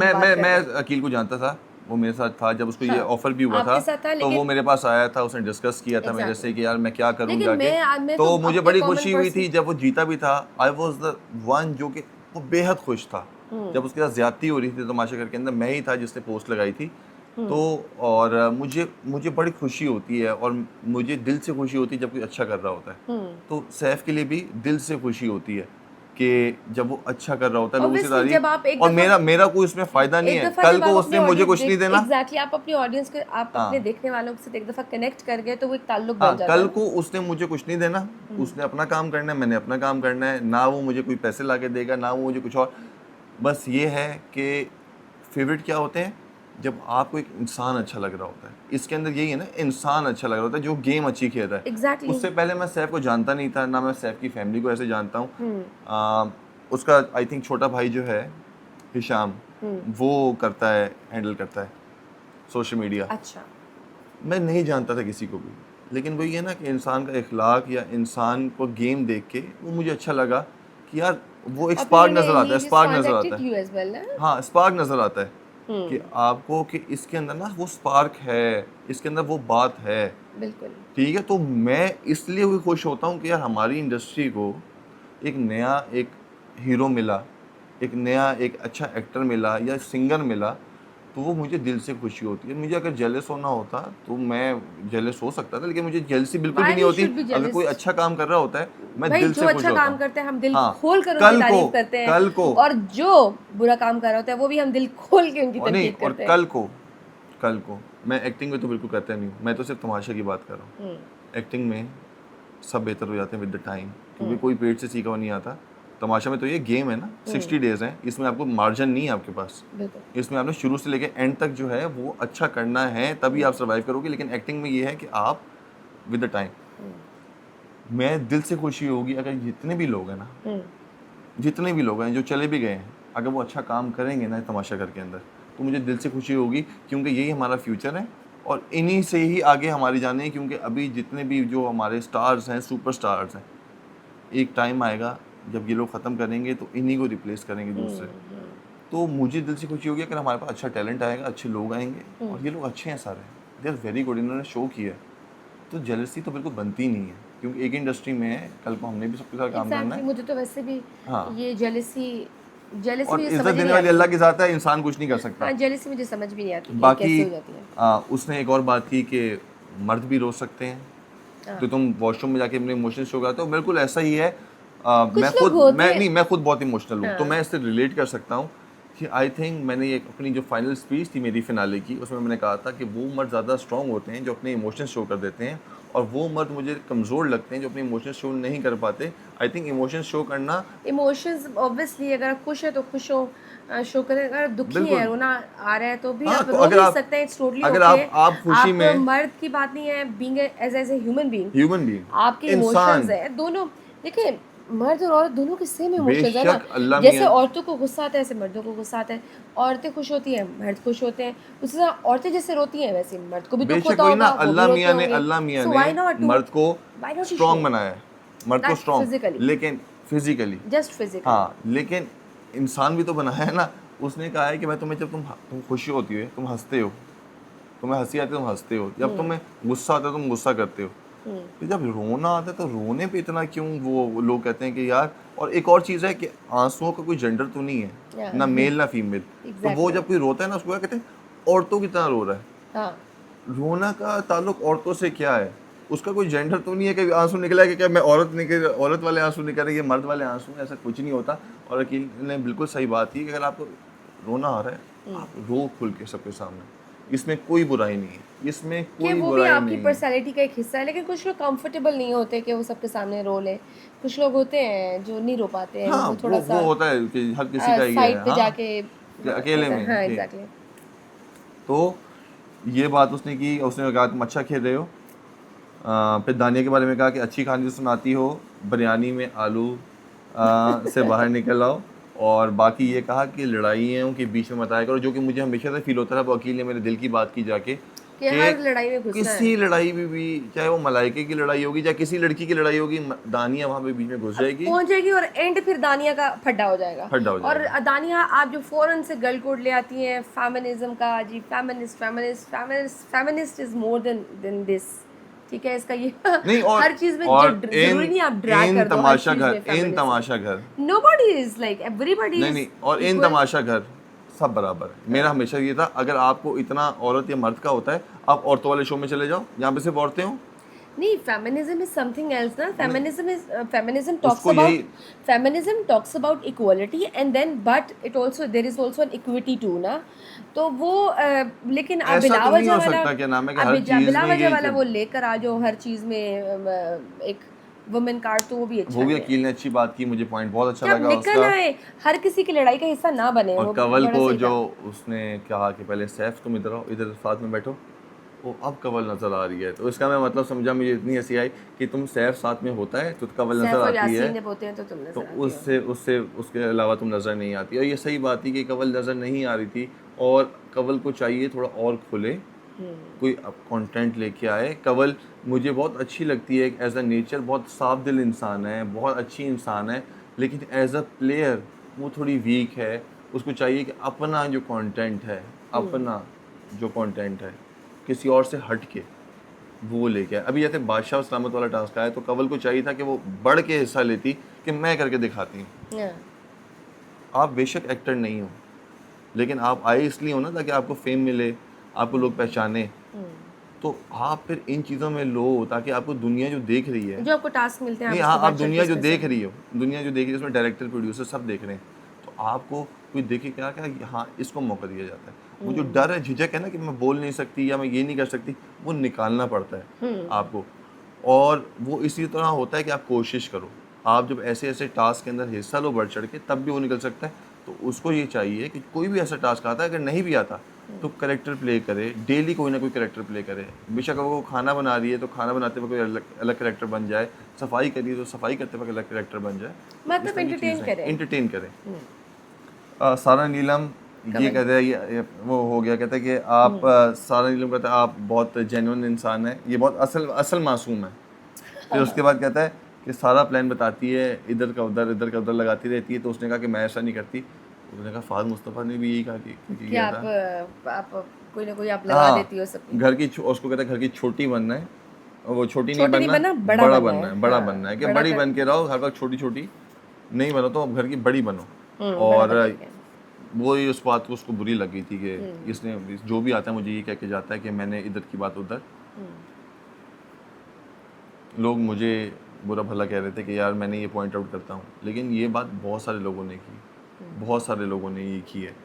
अकील को जानता था, वो मेरे साथ था जब उसको ये हाँ, ऑफर भी हुआ था, आपके साथ था, तो वो लेकिन मेरे पास आया था, उसने डिस्कस किया था मेरे से कि यार मैं क्या करूं लेकिन जाके, मैं तो तो मुझे अपने बड़ी कॉमन खुशी हुई थी पर्सन। जब वो जीता भी था। आई वॉज द वन जो कि वो बेहद खुश था जब उसके साथ ज्यादती हो रही थी तमाशा घर के अंदर, मैं ही था जिसने पोस्ट लगाई थी। तो और मुझे बड़ी खुशी होती है, और मुझे दिल से खुशी होती है जब कोई अच्छा कर रहा होता है। तो सैफ के लिए भी दिल से खुशी होती है कि जब वो अच्छा कर रहा होता है, लोगों से Obviously, जब आप तारीफ, एक और दफा मेरा कोई उसमें फायदा नहीं एक है, दफा कल जब को आप उसने अपने मुझे ऑडियंस कुछ नहीं देना। एग्जैक्टली आप अपनी ऑडियंस को, आप हाँ। अपने देखने वालों से एक दफा कनेक्ट कर गए तो वो एक ताल्लुक हाँ, बन जाता कल है। को उसने मुझे कुछ नहीं देना, उसने अपना काम करना है, मैंने अपना काम करना है, ना वो मुझे कोई पैसे ला के देगा, ना वो मुझे कुछ और। बस ये है कि फेवरेट क्या होते हैं, जब आपको एक इंसान अच्छा लग रहा होता है। इसके अंदर यही है ना, इंसान अच्छा लग रहा होता है जो गेम अच्छी खेल रहा है। एग्जैक्टली। उससे पहले मैं सैफ को जानता नहीं था, ना मैं सैफ की फैमिली को ऐसे जानता हूँ। उसका आई थिंक छोटा भाई जो है हिशाम, वो करता है, हैंडल करता है सोशल मीडिया। अच्छा। मैं नहीं जानता था किसी को भी, लेकिन वही है ना कि इंसान का इखलाक या इंसान को गेम देख के वो मुझे अच्छा लगा कि यार वो एक स्पार्क नज़र आता है, स्पार्क नज़र आता है। यू एज वेल ना। हाँ, स्पार्क नज़र आता है कि आपको कि इसके अंदर ना वो स्पार्क है, इसके अंदर वो बात है। बिल्कुल। ठीक है, तो मैं इसलिए भी खुश होता हूँ कि यार हमारी इंडस्ट्री को एक नया एक हीरो मिला, एक नया एक अच्छा एक्टर मिला या सिंगर मिला, तो वो मुझे दिल से खुशी होती है। मुझे अगर जेलस होना होता तो मैं जेलस हो सकता था, लेकिन मुझे जेलसी बिल्कुल भी Why नहीं we होती। should be अगर jealous? कोई अच्छा काम कर रहा होता है मैं भाई दिल जो से खुश अच्छा होता काम हूँ। करते हैं हम दिल हाँ, खोल कर उनकी कल को तारीफ करते हैं, कल को और जो बुरा काम कर रहा होता है वो भी हम दिल खोल के उनकी और नहीं, तनकीद और करते हैं। कल को मैं एक्टिंग में तो बिल्कुल करता नहीं हूँ, मैं तो सिर्फ तमाशा की बात कर रहा हूँ। एक्टिंग में सब बेहतर हो जाते हैं विद द टाइम, क्योंकि कोई पेट से सीखा हुआ नहीं आता। तमाशा में तो ये गेम है ना, 60 डेज है, इसमें आपको मार्जिन नहीं है आपके पास। बिल्कुल। इसमें आपने शुरू से लेके एंड तक जो है वो अच्छा करना है, तभी आप सर्वाइव करोगे। लेकिन एक्टिंग में ये है कि आप विद द टाइम, मैं दिल से खुशी होगी अगर जितने भी लोग हैं ना, जितने भी लोग हैं जो चले भी गए हैं, अगर वो अच्छा काम करेंगे ना तमाशा घर के अंदर, तो मुझे दिल से खुशी होगी, क्योंकि यही हमारा फ्यूचर है और इन्हीं से ही आगे हमारी जाने है। क्योंकि अभी जितने भी जो हमारे स्टार्स हैं, सुपर स्टार्स हैं, एक टाइम आएगा जब ये लोग ख़त्म करेंगे तो इन्हीं को रिप्लेस करेंगे दूसरे। तो मुझे दिल से खुशी होगी अगर हमारे पास अच्छा टैलेंट आएगा, अच्छे लोग आएंगे, और ये लोग अच्छे हैं सारे, दे आर वेरी गुड, इन्होंने शो किया है, तो जेलसी तो बिल्कुल बनती नहीं है, क्योंकि एक इंडस्ट्री में है, कल को हमने भी सबके साथ काम करना एग्जैक्टली। है। मुझे तो वैसे भी हाँ, ये जेलसी और मुझे इज्जत समझ देने नहीं वाली आती। अल्लाह के साथ है, इंसान कुछ नहीं कर सकता। हाँ, जेलसी मुझे समझ भी नहीं आती कि बाकी कैसे हो जाती है। उसने एक और बात की कि मर्द भी रो सकते हैं, तो तुम वॉशरूम में जाके अपने इमोशंस शो करते हो, बिल्कुल ऐसा ही है। कुछ लोग होते हैं। मैं खुद बहुत इमोशनल हूँ, तो हाँ। मैं इससे रिलेट कर सकता हूँ कि आई थिंक मैंने ये अपनी जो फाइनल स्पीच थी मेरी फिनाले की, उसमें मैंने कहा था कि वो मर्द ज़्यादा स्ट्रॉन्ग होते हैं जो अपने इमोशंस शो कर देते हैं, और वो मर्द मुझे कमज़ोर लगते हैं जो अपने इमोशंस शो नहीं कर पाते। आई थिंक इमोशंस शो करना, इमोशंस ऑब्वियसली, अगर आप खुश है तो खुश हो, शो करें। अगर दुखी है, बिल्कुल। रोना आ रहा है तो भी हाँ, आप तो रो अगर भी आप सकते हैं, इट्स टोटली अगर ओके। आप खुशी आप में, मर्द की बात नहीं है, being as a human being, human being, आपके इमोशंस इंसान, है दोनों। देखिए, मर्द और औरत दोनों के सेम इमोशंस है ना। बेशक अल्लाह जैसे मियाँ, औरतों को गुस्सा आता है ऐसे मर्दों को गुस्सा आता है। औरतें खुश होती हैं, मर्द खुश होते हैं। उसी तरह औरतें जैसे रोती हैं वैसे मर्द को भी दुख बेशक होता वही ना, होगा, वो भी रोते होंगे। अल्लाह मियाँ सो ने व्हाई नॉट टू मर्द को why not to show strong बनाया है, मर्द को दैट स्ट्रॉन्ग, फिजिकली, लेकिन फिजिकली, जस्ट फिजिकली। हाँ, लेकिन इंसान भी तो बनाया है ना। उसने कहा है कि मैं तुम्हें, जब तुम खुशी होती है तुम हंसते हो, तुम्हें हंसी आती है तुम हंसते हो, जब तुम्हें गुस्सा आता है तुम गुस्सा करते हो, तो जब रोना आता है तो रोने पे इतना क्यों वो लोग कहते हैं कि यार। और एक और चीज़ है कि आंसुओं का कोई जेंडर तो नहीं है, Yeah. ना मेल ना फीमेल, तो वो Exactly. जब कोई रोता है ना उसको क्या कहते हैं, औरतों की तरह रो रहा है। हाँ, रोना का ताल्लुक औरतों से क्या है, उसका कोई जेंडर तो नहीं है कि आंसू निकला कि क्या मैं औरत वाले आंसू निकल रही है, मर्द वाले आंसू, ऐसा कुछ नहीं होता। और अकील ने बिल्कुल सही बात की कि अगर आपको रोना आ रहा है आप रो खुल के सबके सामने, इसमें कोई बुराई नहीं है, इसमें कि कोई वो भी बुराई आपकी नहीं है। पर्सनैलिटी का एक हिस्सा है। लेकिन कुछ लोग कंफर्टेबल नहीं होते कि वो सबके सामने रो लें। कुछ लोग होते हैं जो नहीं रो पाते हैं, हाँ, वो थोड़ा सा वो होता है कि हर किसी का ये साइड है, पे हाँ, जाके कि अकेले में हाँ, कि, एग्जैक्टली। तो ये बात उसने की, उसने कहा तुम अच्छा खेल रहे हो। फिर दानिया के बारे में कहा कि अच्छी कहानी तो सुनाती हो, बिरयानी में आलू से बाहर निकल आओ। और बाकी ये कहा कि लड़ाइयों के बीच में मत आया करो, जो कि मुझे हमेशा से फील होता था, वो अकील ने मेरे दिल की बात की जाके कि हर लड़ाई में घुसना है। किसी लड़ाई में भी, चाहे वो मलाइके की लड़ाई होगी चाहे किसी लड़की की लड़ाई होगी, दानिया वहाँ पे बीच में घुस जाएगी, पहुंच जाएगी और एंड फिर दानिया का फड्डा हो जाएगा। फड्डा हो और जाएगा। दानिया आप जो फौरन से गल कोड ले आती हैं फेमिनिज्म का, जी feminist is more than this, ठीक है, इसका ये नहीं, और हर चीज में और जरूरी नहीं आप ड्रैग कर दो हर चीज में इन तमाशा घर, नोबडी इज लाइक एवरीबडी नहीं इज नहीं, और इन तमाशा घर सब बराबर है। मेरा हमेशा ये था, अगर आपको इतना औरत या मर्द का होता है, आप औरतों वाले शो में चले जाओ, यहाँ पे सिर्फ औरतें हो। नहीं, फेमिनिज्म इज समथिंग एल्स ना। फेमिनिज्म उसको यही, talks about equality and then but it also there is also an equity too ना। तो वो लेकिन आप ऐसा बिला तो नहीं वजह हो वाला, सकता, क्या नाम है कि आप हर चीज बिला में वजह ये वाला वो लेकर आ जाओ हर चीज में एक वुमेन कार्ड तो वो भी अच्छा वो भी है। अकील ने अच्छी बात की, मुझे पॉइंट बहुत अच्छा कि आप लगा निकल उसका। आए, हर किसी की लड़ाई का हिस्सा ना बने। और वो कंवल बड़ा को सही जो था। उसने कहा कि पहले सैफ तुम इधर आओ, इधर साथ में बैठो, वो अब कंवल नज़र आ रही है, तो इसका मैं मतलब समझा, मुझे इतनी हंसी आई कि तुम सैफ साथ में होता है तो कंवल सैफ नज़र और आती है, यासीन जब होते हैं तो तुम तो नजर आती हो। उससे उससे उसके अलावा तुम नज़र नहीं आती। और ये सही बात थी कि कंवल नज़र नहीं आ रही थी, और कंवल को चाहिए थोड़ा और खुले, कोई अब कंटेंट लेके आए। कंवल मुझे बहुत अच्छी लगती है, एज अ नेचर बहुत साफ दिल इंसान है, बहुत अच्छी इंसान है, लेकिन एज अ प्लेयर वो थोड़ी वीक है। उसको चाहिए कि अपना जो कंटेंट है, अपना जो कंटेंट है किसी और से हट के वो लेके आए। अभी जैसे बादशाह और सलामत वाला टास्क आया तो कंवल को चाहिए था कि वो बढ़ के हिस्सा लेती, कि मैं करके दिखाती हूँ। हाँ। आप बेशक एक्टर नहीं हो, लेकिन आप आए इसलिए हो ना ताकि आपको फेम मिले, आपको लोग पहचाने, तो आप फिर इन चीज़ों में लो ताकि आपको दुनिया जो देख रही है, जो आपको टास्क मिलते हैं आप नहीं, उसको हाँ, आप बढ़ चढ़ के दुनिया जो उसमें देख से। रही हो, दुनिया जो देख रही है उसमें डायरेक्टर प्रोड्यूसर सब देख रहे हैं, तो आपको कोई देखे क्या क्या, हाँ इसको मौका दिया जाता है। वो जो डर है, झिझक है ना कि मैं बोल नहीं सकती या मैं ये नहीं कर सकती, वो निकालना पड़ता है आपको। और वो इसी तरह होता है कि आप कोशिश करो, आप जब ऐसे ऐसे टास्क के अंदर हिस्सा लो बढ़ चढ़ के, तब भी वो निकल सकता है। तो उसको ये चाहिए कि कोई भी ऐसा टास्क आता है, अगर नहीं भी आता तो करेक्टर प्ले करे, डेली कोई ना कोई करेक्टर प्ले करे। बेशक अगर वो खाना बना रही है तो खाना बनाते वक्त कोई अलग अलग करेक्टर बन जाए, सफाई करी तो सफाई करते वक्त अलग करेक्टर बन जाए, मतलब इस तरह की entertain चीज़ें करे। एंटरटेन करे। सारा नीलम ये कहते हैं, ये वो हो गया, कहते हैं कि आप सारा नीलम कहता है आप बहुत जेन्युइन इंसान है, ये बहुत असल असल मासूम है। फिर उसके बाद कहता है कि सारा प्लान बताती है, इधर का उधर लगाती रहती है, तो उसने कहा कि मैं ऐसा नहीं करती। उसने कहा फाद मुस्तफ़ा ने भी यही कहा कि कि किया आप था। कोई ना कोई आप लगा हाँ, देती हो सबकी। घर की उसको कहता है घर की छोटी बनना है, और वो छोटी नहीं छोटी नहीं बनना, बनना, बड़ा बड़ा बनना बनना है। है, बड़ा बनना है हाँ, कि बड़ा बड़ी कर। बन के रहो, हर वक्त छोटी छोटी नहीं बनो, तो अब घर की बड़ी बनो। बड़ा और बनने के। वो ही उस बात को उसको बुरी लगी थी कि इसने जो भी आता है मुझे ये कह के जाता है कि मैंने इधर की बात उधर। लोग मुझे बुरा भला कह रहे थे कि यार मैंने ये पॉइंट आउट करता हूँ, लेकिन ये बात बहुत सारे लोगों ने की, बहुत सारे लोगों ने ये की है,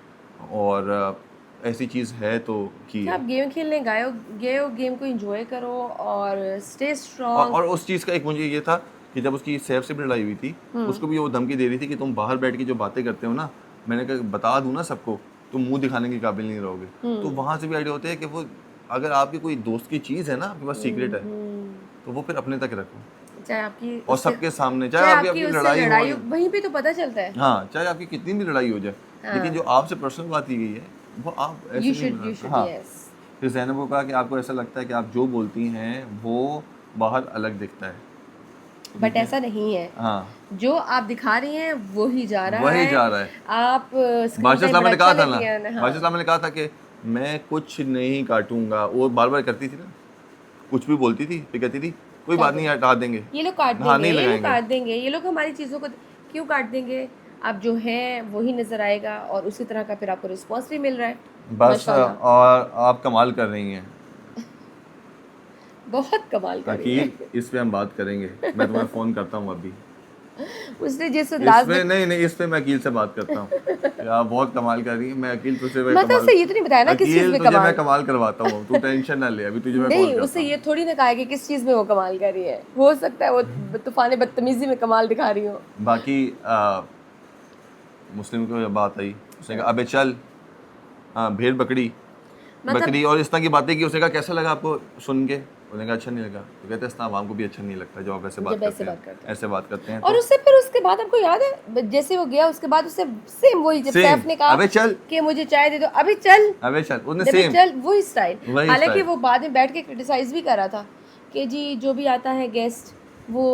और ऐसी चीज़ है तो की कि है। आप गेम खेलने गए हो, गेम को एंजॉय करो और स्टे स्ट्रॉन्ग। और उस चीज़ का एक मुझे ये था कि जब उसकी सैफ से भी लड़ाई हुई थी, उसको भी वो धमकी दे रही थी कि तुम बाहर बैठ के जो बातें करते हो ना, मैंने कहा बता दूं ना सबको, तुम मुंह दिखाने के काबिल नहीं रहोगे। तो वहाँ से भी आइडिया होता है कि वो अगर आपकी कोई दोस्त की चीज़ है ना, आपके पास सीक्रेट है, तो वो फिर अपने तक रखो, चाहे आपकी और उससे सबके सामने, चाहे चाहे आपकी आपकी आपकी उससे लड़ाई हो, लड़ाई वहीं पे तो पता चलता है। हाँ, चाहे आपकी कितनी भी लड़ाई हो जाए, लेकिन जो आपसे पर्सनल बात की गई है वो आप ऐसे यू नहीं शुड बता। हाँ, यस। फिर ज़ैनब को कहा कि आपको ऐसा लगता है कि आप जो बोलती हैं वो बाहर अलग दिखता है, बट ऐसा नहीं है, हाँ, जो आप दिखा रही हैं वो ही जा रहा वही है। जा रहा है। आप स्क्रीन बादशाह टाइम साहब बड़ा ने अच्छा कहा था ना, लेती हैं। हाँ, बादशाह साहब ने कहा था कि मैं कुछ नहीं काटूंगा, वो बार बार करती थी ना, कुछ भी बोलती थी फिर कहती थी कोई बात नहीं, हटा देंगे, ये लोग काट हाँ देंगे, नहीं ये लोग लगाएंगे। काट देंगे, ये लोग हमारी चीज़ों को क्यों काट देंगे। आप जो हैं वही नज़र आएगा और उसी तरह का फिर आपको रिस्पॉन्स भी मिल रहा है। बस, माशाल्लाह, और आप कमाल कर रही हैं बहुत कमाल कर रही अकील, है। इस पे हम बात करेंगे, मैं तुम्हें फ़ोन करता हूँ अभी। उसने जिस अंदाज में, इसमें नहीं नहीं, इस पे मैं अकील से बात करता हूँ कि आप बहुत कमाल कर रही है, मैं अकील तुझसे मैं मतलब कमाल, उससे ये तो नहीं बताया ना किस चीज़ अकील में तुझे मैं कमाल। कमाल करवाता हूँ, तू टेंशन ना ले, अभी तुझे मैं कॉल नहीं, करता उससे हूँ। ये थोड़ी ना कहा कि किस चीज़ में वो कमाल कर रही है। हो सकता है वो तूफान बदतमीजी में कमाल दिखा रही हो। बाकी मुस्लिम को जब बात आई, उसने कहा अबे चल, भेड़ बकरी मतलब बकरी, और इस तरह की बातें की। उसने कहा कैसा लगा आपको सुन के, उसने कहा अच्छा नहीं लगा, तो कहते हैं इस तरह आवाम को भी अच्छा नहीं लगता जब आप ऐसे बात जब ऐसे करते बात हैं, करते हैं। ऐसे बात करते हैं। और तो उससे फिर उसके बाद आपको याद है जैसे वो गया उसके बाद उससे सेम वही, जब सेम, सैफ ने कहा अबे चल, कि मुझे चाय दे दो, अभी चल, अबे चल, उसने अभी सेम चल, वही स्टाइल। वही हालांकि स्टाइल। वो बाद में बैठ के क्रिटिसाइज भी कर रहा था कि जी जो भी आता है गेस्ट वो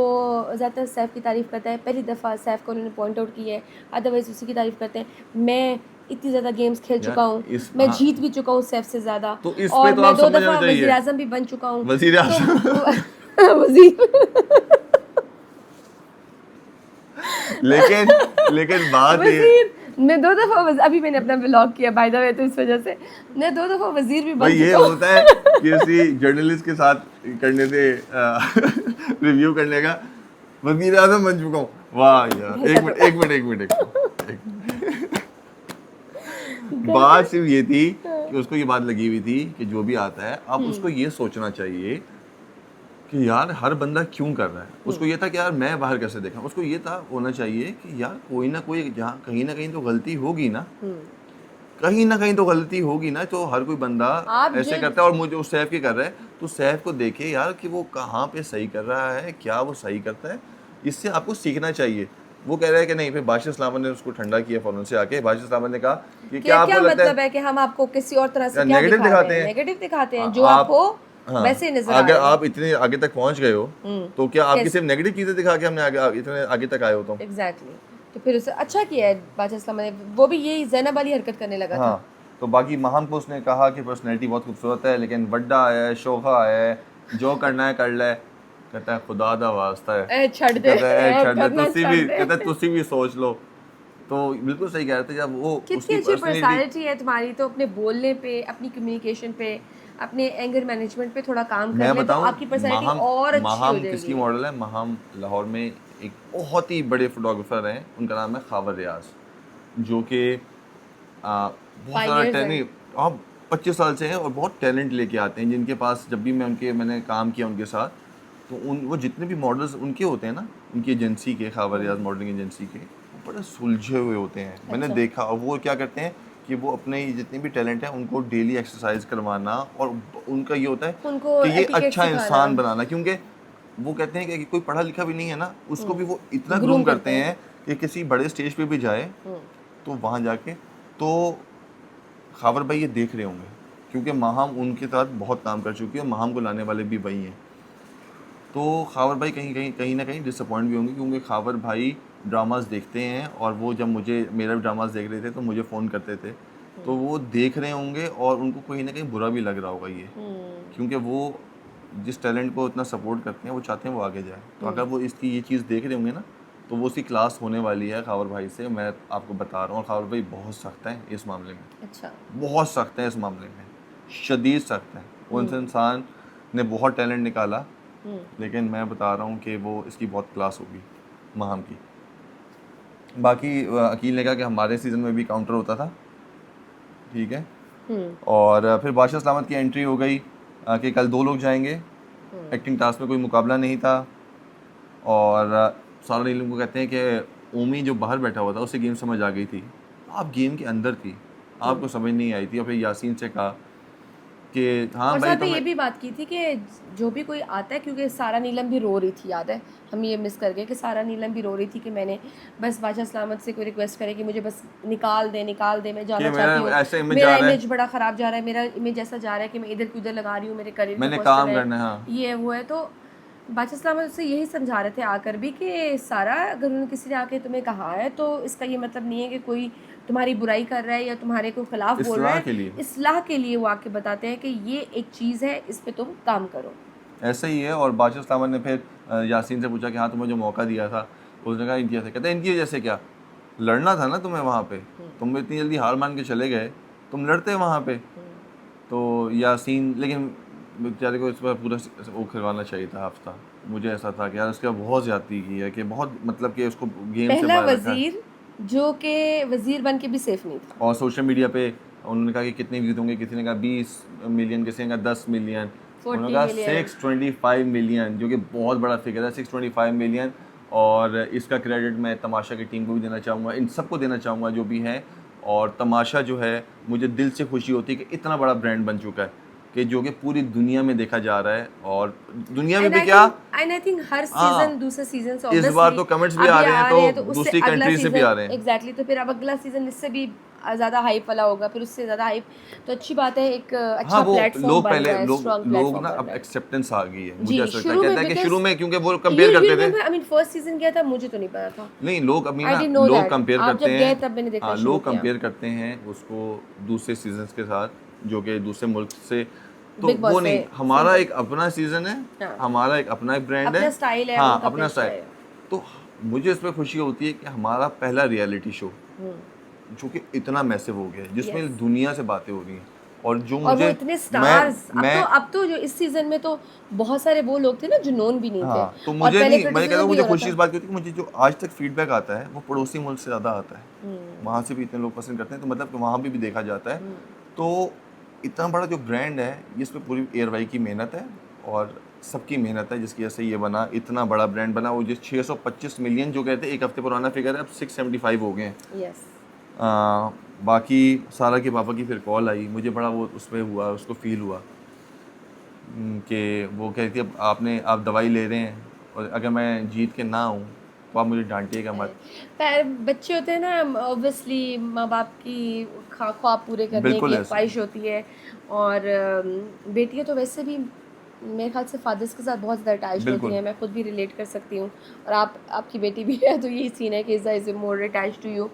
ज़्यादातर सैफ की तारीफ़ करता है। पहली दफ़ा सैफ को उन्होंने पॉइंट आउट की है, अदरवाइज़ उसी की तारीफ़ करते हैं। मैं इतनी ज़्यादा गेम्स खेल यार चुका हूँ, इस, मैं हाँ, जीत भी चुका हूँ सैफ से ज़्यादा, तो इस पे और तो मैं आप 2 समझ दफ़ा जाना वज़ीर चाहिए, आज़म भी बन चुका हूँ। वजीर तो आज़म वज़ीर लेकिन बात ये, वज़ीर, मैं 2 दफ़ा अभी मैंने अपना व्लॉग किया बाय द वे, तो इस वजह से मैं 2 दफ़ा वज़ीर भी भाई बन ये चुका हूँ। होता है किसी जर्नलिस्ट के साथ करने से रिव्यू करने का, वजीर आज़म बन चुका हूँ, वाह यार, एक मिनट एक मिनट एक मिनट एक मिनट। बात सिर्फ ये थी कि उसको ये बात लगी हुई थी कि जो भी आता है अब उसको ये सोचना चाहिए कि यार हर बंदा क्यों कर रहा है। उसको ये था कि यार मैं बाहर कैसे देखा, उसको ये था होना चाहिए कि यार कोई ना कोई जहाँ कहीं ना कहीं तो गलती होगी ना, कहीं ना कहीं तो गलती होगी ना, तो हर कोई बंदा आप ऐसे जब करता है। और मुझे उस सैफ की कर रहा है तो सैफ को देखे यार कि वो कहाँ पे सही कर रहा है, क्या वो सही करता है, इससे आपको सीखना चाहिए। वो कह रहा है कि नहीं, फिर बादशाह इस्लाम ने उसको ठंडा किया फ़ौरन से आके। बादशाह इस्लाम ने कहा कि क्या क्या आपको लगता मतलब है है कि हम आपको किसी और तरह से या क्या नेगेटिव दिखा दिखाते रहे हैं, हैं। नेगेटिव दिखाते हैं, आ- जो आप हो हाँ, वैसे ही नजर आ अगर रहे हो। आप इतने आगे तक पहुंच गए हो तो क्या आपकी कैसे? सिर्फ नेगेटिव चीज़ें दिखा के हमने इतने आगे तक आए हो तुम। एग्जैक्टली तो फिर उसे अच्छा किया है बादशाह इस्लाम ने, वो भी यही ज़ैनब वाली हरकत करने लगा था। हाँ, तो बाकी महाम को उसने कहा कि पर्सनैलिटी बहुत खूबसूरत है, लेकिन बड्डा है, शोखा है, जो करना है कर ले। कहता है खुदा दा वास्ता है, ए छड़ दे, कहता है ए छड़ दे, करना तुसी छड़ भी, दे। कहता है तुसी भी सोच लो। तो बिल्कुल सही कह रहे थे, जब वो कितनी उसकी अच्छी पर्सनैलिटी। पर्सनालिटी है तुम्हारी, तो अपने बोलने पे, अपनी कम्युनिकेशन पे, अपने एंगर मैनेजमेंट पे थोड़ा काम कर मैं ले तो बताऊं, आपकी पर्सनालिटी माहम और अच्छी हो माहम किसकी जाएगी। मॉडल है? माहम लाहौर में एक बहुत ही बड़े फोटोग्राफर हैं, उनका नाम है खावर रियाज, जो कि बहुत सारा पायनियर्स हैं। टैलेंट, आप 25 साल से हैं और बहुत टैलेंट लेके आते हैं, जिनके पास जब भी मैंने काम किया उनके साथ, तो वो जितने भी मॉडल्स उनके होते हैं ना, उनकी एजेंसी के, खावर रियाज मॉडलिंग एजेंसी के, वो बड़े सुलझे हुए होते हैं। मैंने अच्छा। देखा, और वो क्या करते हैं कि वो अपने जितने भी टैलेंट है उनको डेली एक्सरसाइज करवाना, और उनका ये होता है उनको कि ये एटिकेट अच्छा सिखाना। इंसान बनाना, क्योंकि वो कहते हैं कि कोई पढ़ा लिखा भी नहीं है ना, उसको भी वो इतना ग्रूम ग्रूम करते करते हैं। हैं कि किसी बड़े स्टेज पे भी जाए तो वहाँ जाके, तो खावर भाई ये देख रहे होंगे, क्योंकि माहम उनके साथ बहुत काम कर चुकी है, माहम को लाने वाले भी वही हैं। तो खावर भाई कहीं ना कहीं डिसअपॉइंट भी होंगे, क्योंकि खावर भाई ड्रामास देखते हैं, और वो जब मेरा भी ड्रामास देख रहे थे तो मुझे फ़ोन करते थे, तो वो देख रहे होंगे और उनको कहीं ना कहीं बुरा भी लग रहा होगा ये, क्योंकि वो जिस टैलेंट को इतना सपोर्ट करते हैं, वो चाहते हैं वो आगे जाए। तो अगर वो इसकी ये चीज़ देख रहे होंगे ना, तो वो उसकी क्लास होने वाली है खावर भाई से, मैं आपको बता रहा हूँ। और खावर भाई बहुत सख्त है इस मामले में, अच्छा। बहुत सख्त है इस मामले में, शदीद सख्त है। वो इंसान ने बहुत टैलेंट निकाला, लेकिन मैं बता रहा हूँ कि वो इसकी बहुत क्लास होगी माहम की। बाकी अकील ने कहा कि हमारे सीज़न में भी काउंटर होता था, ठीक है। और फिर बादशाह सलामत की एंट्री हो गई कि कल 2 लोग जाएंगे। एक्टिंग टास्क में कोई मुकाबला नहीं था, और सारा नीलम को कहते हैं कि ओमी जो बाहर बैठा हुआ था उसे गेम समझ आ गई थी, आप गेम के अंदर थी, आपको समझ नहीं आई थी। और फिर यासीन से कहा कि हाँ और भाई साथ में ये तुम्हें, भी बात की थी कि जो भी कोई आता है, क्योंकि सारा नीलम भी रो रही थी, याद है, हम ये मिस कर गए कि सारा नीलम भी रो रही थी कि मैंने बस बादशाह सलामत से कोई रिक्वेस्ट करे कि मुझे बस निकाल दे, मैं जाना कि चाहती मेरा ऐसे हूँ, इमेज मेरा जा रहा है, इमेज बड़ा ख़राब जा रहा है, मेरा इमेज ऐसा जा रहा है कि मैं इधर की उधर लगा रही हूँ, मेरे करियर का मैंने क्वेश्चन काम है, करना है। हाँ, ये वो है। तो बादशाह सलामत से यही समझा रहे थे आकर भी कि सारा, अगर उन्होंने किसी ने आके तुम्हें कहा है तो इसका ये मतलब नहीं है कि कोई तुम्हारी बुराई कर रहा है या तुम्हारे को खिलाफ बोल रहा इस्लाह है। के लिए, इस्लाह के लिए वो आके बताते हैं कि ये एक चीज़ है, इस पे तुम काम करो। ऐसा ही है। और बादशाह सलामत ने फिर यासीन से पूछा कि हाँ तुम्हें जो मौका दिया था, उसने कहा इनकी वजह से। कहते हैं इनकी वजह से क्या, लड़ना था ना तुम्हें वहाँ पे, तुम इतनी जल्दी हार मान के चले गए, तुम लड़ते वहाँ पे। तो यासीन, लेकिन बेचारे को इस पर पूरा वो करवाना चाहिए था हफ्ता। मुझे ऐसा था कि यार उसके बहुत ज़्यादती की है, कि बहुत मतलब कि उसको गेम से पहला बाहर रखा है। वजीर जो कि वजीर बन के भी सेफ नहीं था। और सोशल मीडिया पे उन्होंने कहा कि कितने व्यूज़ होंगे, किसी ने कहा 20 मिलियन, किसी ने कहा 10 मिलियन, उन्होंने 40 कहा मिलियन। 625 मिलियन, जो कि बहुत बड़ा फिगर है, 625 मिलियन। और इसका क्रेडिट मैं तमाशा की टीम को भी देना चाहूँगा, इन सबको देना चाहूँगा जो भी हैं। और तमाशा जो है, मुझे दिल से खुशी होती है कि इतना बड़ा ब्रांड बन चुका है, कि जो कि पूरी दुनिया में देखा जा रहा है, और दुनिया में भी क्या, एंड आई थिंक हर हाँ, सीजन, दूसरे सीजन से इस बार ऑब्वियसली तो कमेंट्स भी अब आ ये रहे हैं, आ रहे हैं तो तो उससे दूसरी अगला कंट्री से भी आ सीजन, रहे हैं। एग्जैक्टली, तो फिर अब अगला सीजन इससे भी ज़्यादा हाइप वाला होगा, फिर उससे ज़्यादा हाइप। तो अच्छी बात है, एक हाँ, अच्छा वो प्लेटफॉर्म लोग बन पहले रहा है, स्ट्रॉन्ग लोग प्लेटफॉर्म ना बन अब रहा है। एक्सेप्टेंस आ गई है, मुझे जी, ऐसा लगता है। शुरू में कहता है कि शुरू में, क्योंकि वो बिकॉज कंपेयर यू करते थे, remember, I mean first season क्या था मुझे तो नहीं पता था। नहीं लोग अभी आई ना डिडंट नो लोग दैट, कंपेयर आप करते जब गए हैं। तब मैंने देखना हाँ, शुरू लोग किया। कंपेयर करते हैं उसको दूसरे सीजन्स के साथ, जो कि दूसरे मुल्क से। तो बिग वो बॉस नहीं, से हमारा सिंपल। एक अपना सीजन है, हाँ, हमारा एक अपना एक ब्रांड है, अपना स्टाइल है, हाँ उनका अपना अपना स्टाइल। स्टाइल है। तो मुझे इस पर खुशी होती है कि हमारा पहला रियलिटी शो जो कि इतना मैसिव हो गया है, जिसमें यस। दुनिया से बातें हो रही हैं, और जो और वो मुझे, इतने मैं स्टार्स, अब तो जो इस सीजन में तो बहुत सारे वो लोग थे ना जो नोन भी नहीं थे, हाँ, तो और मुझे पहले नहीं, मैं कहता क्रिटिसिज्म हूँ भी मुझे हो रहा खुशी था। इस बात की होती है कि मुझे जो आज तक फीडबैक आता है वो पड़ोसी मुल्क से ज़्यादा आता है, वहाँ से भी इतने लोग पसंद करते हैं, तो मतलब कि वहाँ भी देखा जाता है। तो इतना बड़ा जो ब्रांड है, इस पर पूरी एयरवाई की मेहनत है, और सबकी मेहनत है जिसकी वजह से ये बना, इतना बड़ा ब्रांड बना। वो जो 625 मिलियन जो कहते हैं एक हफ्ते पुराना फिगर है, अब 675 हो गए हैं। यस। बाकी सारा के पापा की फिर कॉल आई, मुझे बड़ा वो उसमें हुआ, उसको फील हुआ कि वो कहती अब आप दवाई ले रहे हैं और अगर मैं जीत के ना आऊँ तो आप मुझे डांटिएगा मत। पर बच्चे होते हैं ना, ऑब्वियसली माँ बाप की ख्वाब पूरे करने बिल्कुल की ऐसे। ख्वाहिश होती है। और बेटियाँ तो वैसे भी मेरे ख्याल से फादर्स के साथ बहुत ज़्यादा अटैच्ड बिल्कुल। होती हैं। मैं खुद भी रिलेट कर सकती हूँ, और आपकी बेटी भी है, तो यही सीन है कि is more attach to you.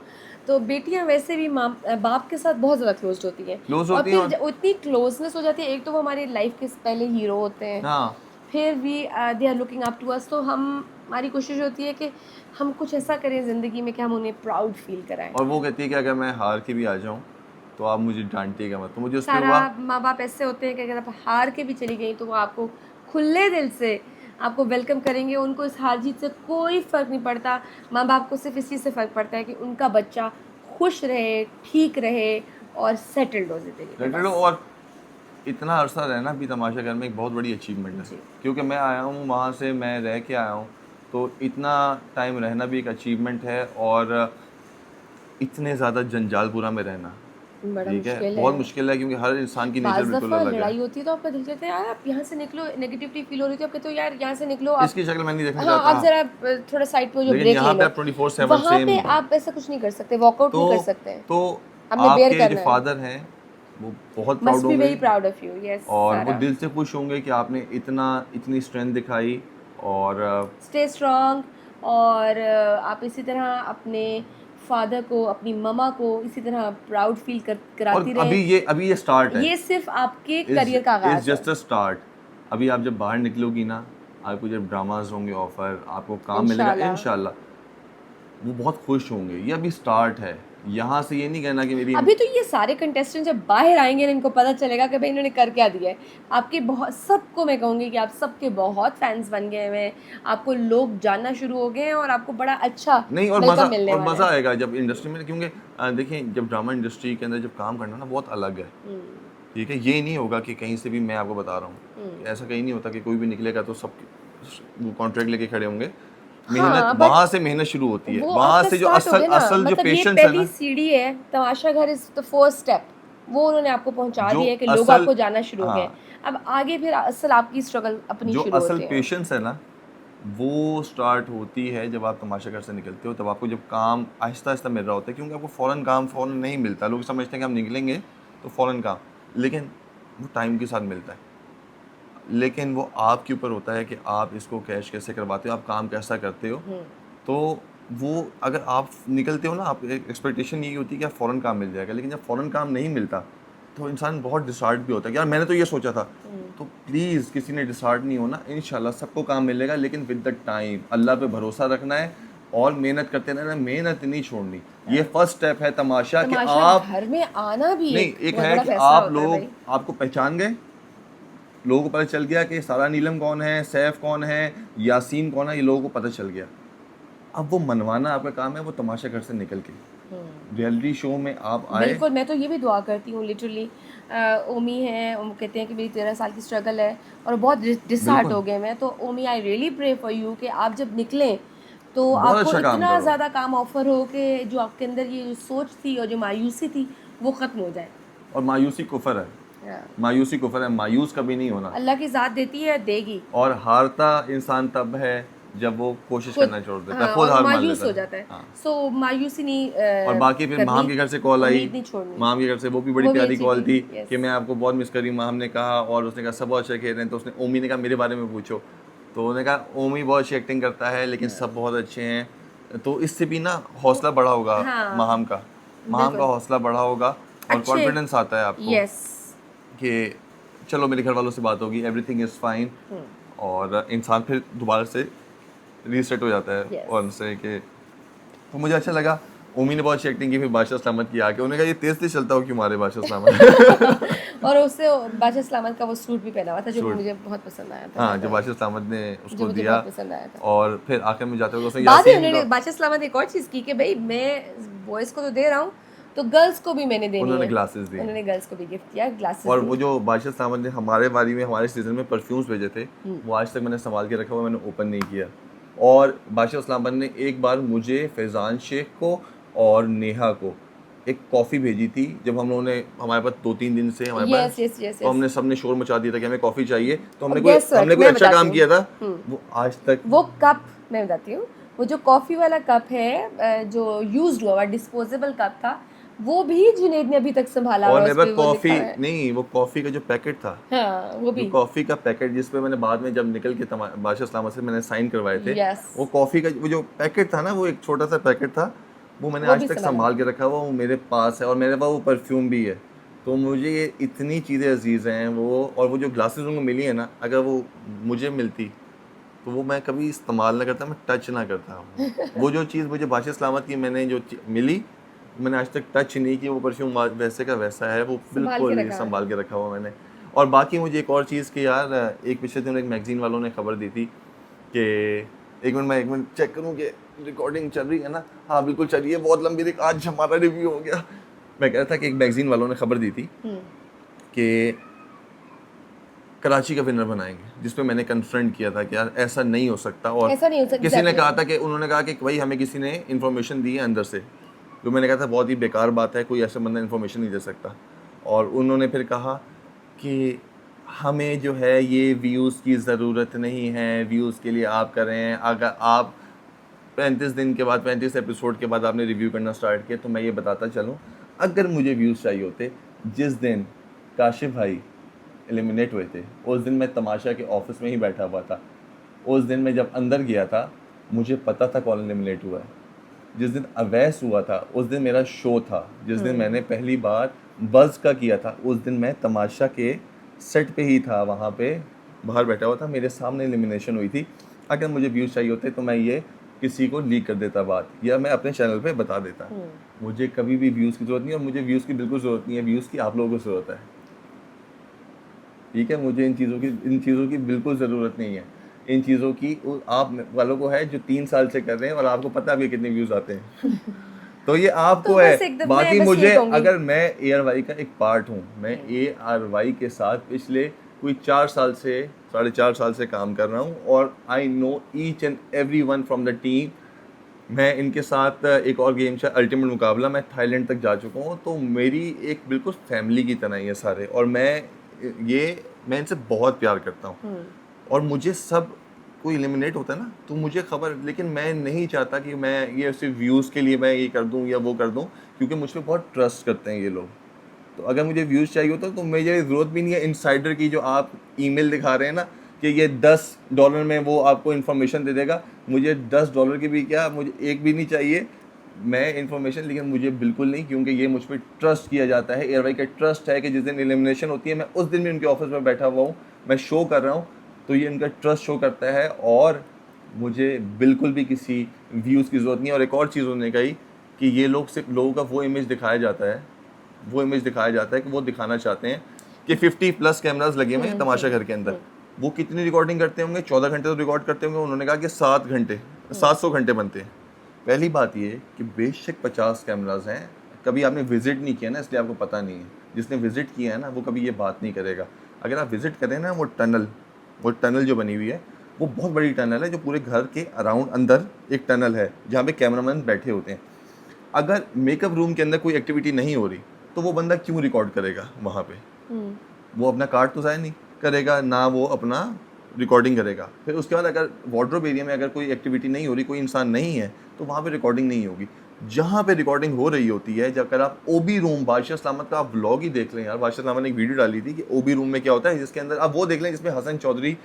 तो बेटियाँ वैसे भी माँ बाप के साथ बहुत ज़्यादा क्लोज होती हैं, क्लोज और होती हैं फिर उतनी क्लोजनेस हो जाती है। एक तो वो हमारी लाइफ के पहले हीरो होते हैं, हाँ, फिर भी they are looking up to us. तो हमारी कोशिश होती है कि हम कुछ ऐसा करें ज़िंदगी में कि हम उन्हें प्राउड फील कराएं। और वो कहती है कि अगर मैं हार के भी आ जाऊँ तो आप मुझे डांटिएगा मत। तो मुझे उस पर सारा हुआ। माँ बाप ऐसे होते हैं कि अगर आप हार के भी चली गई तो वो आपको खुले दिल से आपको वेलकम करेंगे। उनको इस हार जीत से कोई फ़र्क नहीं पड़ता। माँ बाप को सिर्फ इस चीज़ से फ़र्क पड़ता है कि उनका बच्चा खुश रहे, ठीक रहे और सेटल्ड हो ज़िंदगी में, रिलेटेड बस। और इतना अरसा रहना भी तमाशा घर में एक बहुत बड़ी अचीवमेंट है, जी। क्योंकि मैं आया हूँ वहाँ से, मैं रह के आया हूँ, तो इतना टाइम रहना भी एक अचीवमेंट है। और इतने ज़्यादा जंजालपुरा में रहना, बड़ा ठीक है, मुश्किल बहुत है। मुश्किल है, क्योंकि हर इंसान की नेचर बाज़ बिल्कुल दफ़ा अलग है। लड़ाई होती है तो आपका दिल कहता है यार आप यहाँ से निकलो, नेगेटिविटी फील हो रही थी, आप कहते हो यार यहाँ से निकलो आप। इसकी शक्ल मैं नहीं देखना हाँ, आप चाहता, ज़रा थोड़ा साइड पे जो लेकिन ब्रेक ले यहाँ पे लो। आप 24/7 वहाँ सेम। पे आप ऐसा कुछ नहीं कर सकते, वॉकआउट तो नहीं कर सकते हैं, तो आपने बेयर आपके जो करना है। फादर हैं वो बहुत प्राउड मस्ट बी होंगे, very proud of you. Yes और वो सारा। दिल से खुश होंगे कि आपने इतनी स्ट्रेंथ दिखाई। और स्टे स्ट्रांग। और आप इसी तरह अपने फादर को, अपनी ममा को इसी तरह प्राउड फील कराती रहें। अभी ये स्टार्ट है, ये सिर्फ आपके इज करियर का इज आगाज़ है। Just a start. अभी आप जब बाहर निकलोगी ना, आपको जब ड्रामाज होंगे ऑफर, आपको काम मिलेगा इंशाल्लाह। इंशाल्लाह, वो बहुत खुश होंगे। ये अभी स्टार्ट है, यहाँ से ये नहीं कहना कि मेरी अभी तो ये सारे कंटेस्टेंट जब बाहर आएंगे ना, इनको पता चलेगा कि भाई इन्होंने कर क्या दिया है। आपके बहुत, सबको मैं कहूँगी कि आप सबके बहुत फैंस बन गए हुए हैं, आपको लोग जानना शुरू हो गए हैं, और आपको बड़ा अच्छा नहीं, वेलकम मिलने और वाला मज़ा है। आएगा जब इंडस्ट्री में, क्योंकि देखिए जब ड्रामा इंडस्ट्री के अंदर जब काम करना ना बहुत अलग है, ठीक है। ये नहीं होगा कि कहीं से भी, मैं आपको बता रहा हूँ, ऐसा कहीं नहीं होता कि कोई भी निकलेगा तो सब वो कॉन्ट्रैक्ट लेके खड़े होंगे। मेहनत हाँ, बट वहाँ से मेहनत शुरू होती है, वो वहाँ आपका से जो स्टार्ट हो असल गया ना, असल जो मतलब ये पेशेंस है पहली ना, सीढ़ी है। तमाशा घर इज द फर्स्ट स्टेप, वो उन्होंने आपको पहुंचा जो दिया है कि लोग असल आपको जानना शुरू हो गए। हाँ, अब आगे फिर असल आपकी स्ट्रगल अपनी जो शुरू असल होती है। पेशेंस है ना, वो स्टार्ट होती है जब आप तमाशा घर से निकलते हो। तब आपको जब काम आहिस्ता आहिस्ता मिल रहा होता है, क्योंकि आपको फ़ौरन काम फ़ौरन नहीं मिलता। लोग समझते हैं कि हम निकलेंगे तो फ़ौरन काम, लेकिन वो टाइम के साथ मिलता है। लेकिन वो आपके ऊपर होता है कि आप इसको कैश कैसे करवाते हो, आप काम कैसा करते हो। तो वो अगर आप निकलते हो ना, आप एक्सपेक्टेशन यही होती है कि आप फ़ौरन काम मिल जाएगा, लेकिन जब फ़ौरन काम नहीं मिलता तो इंसान बहुत डिसहार्ट भी होता है कि यार मैंने तो ये सोचा था। तो प्लीज़ किसी ने डिसहार्ट नहीं होना, इंशाल्लाह सबको काम मिलेगा, लेकिन विद द टाइम अल्लाह पे भरोसा रखना है और मेहनत करते रहना, मेहनत नहीं छोड़नी। ये फर्स्ट स्टेप है तमाशा कि तमाशा आप, घर में आना भी नहीं, एक एक बहुत है बड़ा कि फैसला आप होता है लोग भाई। आपको पहचान गए, लोगों को पता चल गया कि सारा नीलम कौन है, सैफ कौन है, यासीन कौन है, ये लोगों को पता चल गया। अब वो मनवाना आपका काम है, वो तमाशा घर से निकल के रियलिटी शो में आप आए। बिल्कुल, मैं तो ये भी दुआ करती हूँ लिटरली। ओमी है, वो कहते हैं कि मेरी 13 साल की स्ट्रगल है और बहुत डिसहार्ट बिल्कुल, हो गए मैं। तो Omi, I really pray for you कि आप जब निकलें तो बहुत आपको अच्छा काम इतना करो। ज़्यादा काम ऑफर हो कि जो आपके अंदर ये जो सोच थी और जो मायूसी थी वो ख़त्म हो जाए। और मायूसी कुफर है, हाँ। मायूसी कुफर है, मायूस कभी नहीं होना। अल्लाह की ज़ात देती है, देगी। और हारता इंसान तब है जब वो कोशिश खुद, करना छोड़ देता है, हाँ, खुद और हार मान मायूस लेता हो है। जाता है। हाँ। सो मायूसी नहीं और बाकी फिर करनी, माम के घर से कॉल आई, उम्मीद नहीं छोड़नी। माम के घर से वो भी बड़ी वो भी प्यारी अच्छी कॉल थी yes। कि मैं आपको बहुत मिस करी। माम ने कहा, और उसने कहा सब बहुत अच्छे खेल रहे हैं। तो उसने, ओमी ने कहा मेरे बारे में पूछो, तो उन्होंने कहा ओमी बहुत अच्छी एक्टिंग करता है, लेकिन सब बहुत अच्छे हैं। तो इससे भी ना हौसला बढ़ा होगा हाँ, माम का बिल्कुल। हौसला बढ़ा होगा, और अच्छे, कॉन्फिडेंस आता है आपको यस। कि चलो मेरे घर वालों से बात होगी, एवरीथिंग इज़ फाइन, और इंसान फिर दोबारा से रीसेट हो जाता है। Yes। और उनसे कि तो मुझे अच्छा लगा। ओमी ने बहुत अच्छी एक्टिंग की। फिर बादशाह सलामत की आके उन्होंने कहा ये तेज़ तेज़ चलता हो क्यों मारे बादशाह सलामत। और उससे बादशाह सलामत का वो सूट भी पहना हुआ था जो सूट। मुझे बहुत पसंद आया था। हाँ, जो बादशाह सलामत ने जो उसको मुझे दिया। बहुत पसंद आया था। और फिर आखिर में जाते हुए उसने बाद में यासीन उन्होंने का, बादशाह सलामत एक और चीज़ की कि भाई मैं बॉयज़ को तो दे रहा हूँ, तो गर्ल्स को भी मैंने देनी उन्होंने है, ग्लासेस दिए उन्होंने गर्ल्स को भी गिफ्ट किया ग्लासेस। और वो जो बादशाह सामंत ने हमारे बारी में हमारे सीजन में परफ्यूम्स भेजे थे वो आज तक मैंने संभाल के रखा हुआ, मैंने ओपन नहीं किया। और बादशाह इस्लामाबाद ने एक बार मुझे फैज़ान शेख को और नेहा को एक कॉफ़ी भेजी थी जब हम लोगों ने हमारे पास 2-3 दिन से हमारे यस पास यस यस तो हमने सबने शोर मचा दिया था कि हमें कॉफ़ी चाहिए, तो हमने Guess what, हमने कोई मैं अच्छा काम बताती किया था, वो आज तक वो कप मैं बताती हूँ, वो जो कॉफ़ी वाला कप है जो यूज्ड हुआ डिस्पोजेबल कप था, वो भी जुनैद ने अभी तक संभाला और हुआ है, मेरे उस पास पे वो कॉफ़ी लिखा हुआ है। नहीं, वो कॉफ़ी का जो पैकेट था, हाँ वो भी जो कॉफ़ी का पैकेट जिस पे मैंने बाद में जब निकल के बादशाह इस्लामाबाद से मैंने साइन करवाए थे, यस वो कॉफ़ी का वो जो पैकेट था ना, वो एक छोटा सा पैकेट था, वो मैंने वो आज भी तक संभाला। संभाल के रखा हुआ, वो मेरे पास है और मेरे पास वो परफ्यूम भी है। तो मुझे ये इतनी चीज़ें अजीज़ हैं वो, और वो जो ग्लासेस उनको मिली है ना, अगर वो मुझे मिलती तो वो मैं कभी इस्तेमाल ना करता, मैं टच ना करता। वो जो चीज़ मुझे बादशाह इस्लामाबाद की मैंने जो मिली, मैंने आज तक टच नहीं की। वो परफ्यूम वैसे का वैसा है, वो संभाल के बिल्कुल रखा है। संभाल के रखा हुआ मैंने। और बाकी मुझे एक और चीज़ कि यार एक पिछले दिन एक मैगज़ीन वालों ने खबर दी थी कि एक मिनट चेक करूँ कि रिकॉर्डिंग चल रही है ना, हाँ बिल्कुल चल रही है, बहुत लंबी आज हमारा रिव्यू हो गया। मैं कह रहा था कि एक मैगज़ीन वालों ने खबर दी थी कि कराची का विनर बनाएंगे, जिस पे मैंने कन्फ्रंट किया था कि यार ऐसा नहीं हो सकता। और ऐसा नहीं हो सकता, किसी ने exactly। कहा था कि उन्होंने कहा कि भाई हमें किसी ने इन्फॉर्मेशन दी है अंदर से, जो मैंने कहा था बहुत ही बेकार बात है, कोई ऐसा बंदा इन्फॉर्मेशन नहीं दे सकता। और उन्होंने फिर कहा कि हमें जो है ये व्यूज़ की ज़रूरत नहीं है, व्यूज़ के लिए आप कर रहे हैं, अगर आप 35 दिन के बाद 35 एपिसोड के बाद आपने रिव्यू करना स्टार्ट किया, तो मैं ये बताता चलूँ, अगर मुझे व्यूज़ चाहिए होते, जिस दिन काशिफ भाई एलिमिनेट हुए थे उस दिन मैं तमाशा के ऑफिस में ही बैठा हुआ था। उस दिन मैं जब अंदर गया था मुझे पता था कौन एलिमिनेट हुआ है। जिस दिन अवैस हुआ था उस दिन मेरा शो था, जिस दिन मैंने पहली बार बज़ का किया था उस दिन मैं तमाशा के सेट पे ही था, वहाँ पे बाहर बैठा हुआ था, मेरे सामने एलिमिनेशन हुई थी। अगर मुझे व्यूज़ चाहिए होते तो मैं ये किसी को लीक कर देता बात, या मैं अपने चैनल पे बता देता। मुझे कभी भी व्यूज़ की ज़रूरत नहीं है, और मुझे व्यूज़ की बिल्कुल ज़रूरत नहीं है, व्यूज़ की आप लोगों को ज़रूरत है। ठीक है, मुझे इन चीज़ों की बिल्कुल ज़रूरत नहीं है। इन चीज़ों की आप वालों को है जो 3 साल से कर रहे हैं और आपको पता है आपके कितने व्यूज़ आते हैं। तो ये आपको तो है। बस एकदम बाकी मैं बस ये मुझे, कहूंगी। अगर मैं ARY का एक पार्ट हूँ, मैं ARY के साथ पिछले कोई 4 साल से 4.5 साल से काम कर रहा हूँ, और I know each and every one from the team. मैं इनके साथ एक और गेम है अल्टीमेट मुकाबला, मैं थाईलैंड तक जा चुका हूँ, तो मेरी एक बिल्कुल फैमिली की तरह ही है सारे, और मैं इनसे बहुत प्यार करता हूँ। और मुझे सब कोई एलिमिनेट होता है ना तो मुझे खबर, लेकिन मैं नहीं चाहता कि मैं ये सिर्फ व्यूज़ के लिए मैं ये कर दूँ या वो कर दूँ, क्योंकि मुझ पर बहुत ट्रस्ट करते हैं ये लोग। तो अगर मुझे व्यूज़ चाहिए होता तो मुझे ज़रूरत भी नहीं है इनसाइडर की, जो आप ईमेल दिखा रहे हैं ना कि ये $10 में वो आपको इन्फॉर्मेशन दे देगा। मुझे $10 की भी क्या, मुझे एक भी नहीं चाहिए मैं इन्फॉर्मेशन, लेकिन मुझे बिल्कुल नहीं, क्योंकि ये मुझ पर ट्रस्ट किया जाता है। ARY का ट्रस्ट है कि जिस दिन एलिमिनेशन होती है मैं उस दिन भी उनके ऑफिस में बैठा हुआ हूँ, मैं शो कर रहा हूँ, तो ये उनका ट्रस्ट शो करता है। और मुझे बिल्कुल भी किसी व्यूज़ की ज़रूरत नहीं है। और एक और चीज़ उन्होंने कही कि ये लोग सिर्फ लोगों का वो इमेज दिखाया जाता है, कि वो दिखाना चाहते हैं कि 50+ कैमरास लगे हुए हैं तमाशा घर के अंदर। वो कितनी रिकॉर्डिंग करते होंगे? 14 घंटे तो रिकॉर्ड करते होंगे। उन्होंने कहा कि 700 घंटे बनते हैं। पहली बात ये कि बेशक 50 कैमरास हैं, कभी आपने विजिट नहीं किया ना, इसलिए आपको पता नहीं है। जिसने विजिट किया है ना वो कभी ये बात नहीं करेगा। अगर आप विजिट करें ना, वो टनल जो बनी हुई है वो बहुत बड़ी टनल है, जो पूरे घर के अराउंड अंदर एक टनल है जहाँ पे कैमरामैन बैठे होते हैं। अगर मेकअप रूम के अंदर कोई एक्टिविटी नहीं हो रही तो वो बंदा क्यों रिकॉर्ड करेगा वहाँ पे? वो अपना कार्ड तो ज़ाया नहीं करेगा, ना वो अपना रिकॉर्डिंग करेगा। फिर उसके बाद अगर वार्डरोब एरिया में अगर कोई एक्टिविटी नहीं हो रही, कोई इंसान नहीं है, तो वहाँ पे रिकॉर्डिंग नहीं होगी। जहाँ पे रिकॉर्डिंग हो रही होती है, जब अगर आप OB रूम, बादशाह इस्लामाबाद का आप व्लॉग ही देख लें यार, बादशाह इस्लामाबाद ने एक वीडियो डाली थी कि OB रूम में क्या होता है, जिसके अंदर आप वो देख लें जिसमें हसन चौधरी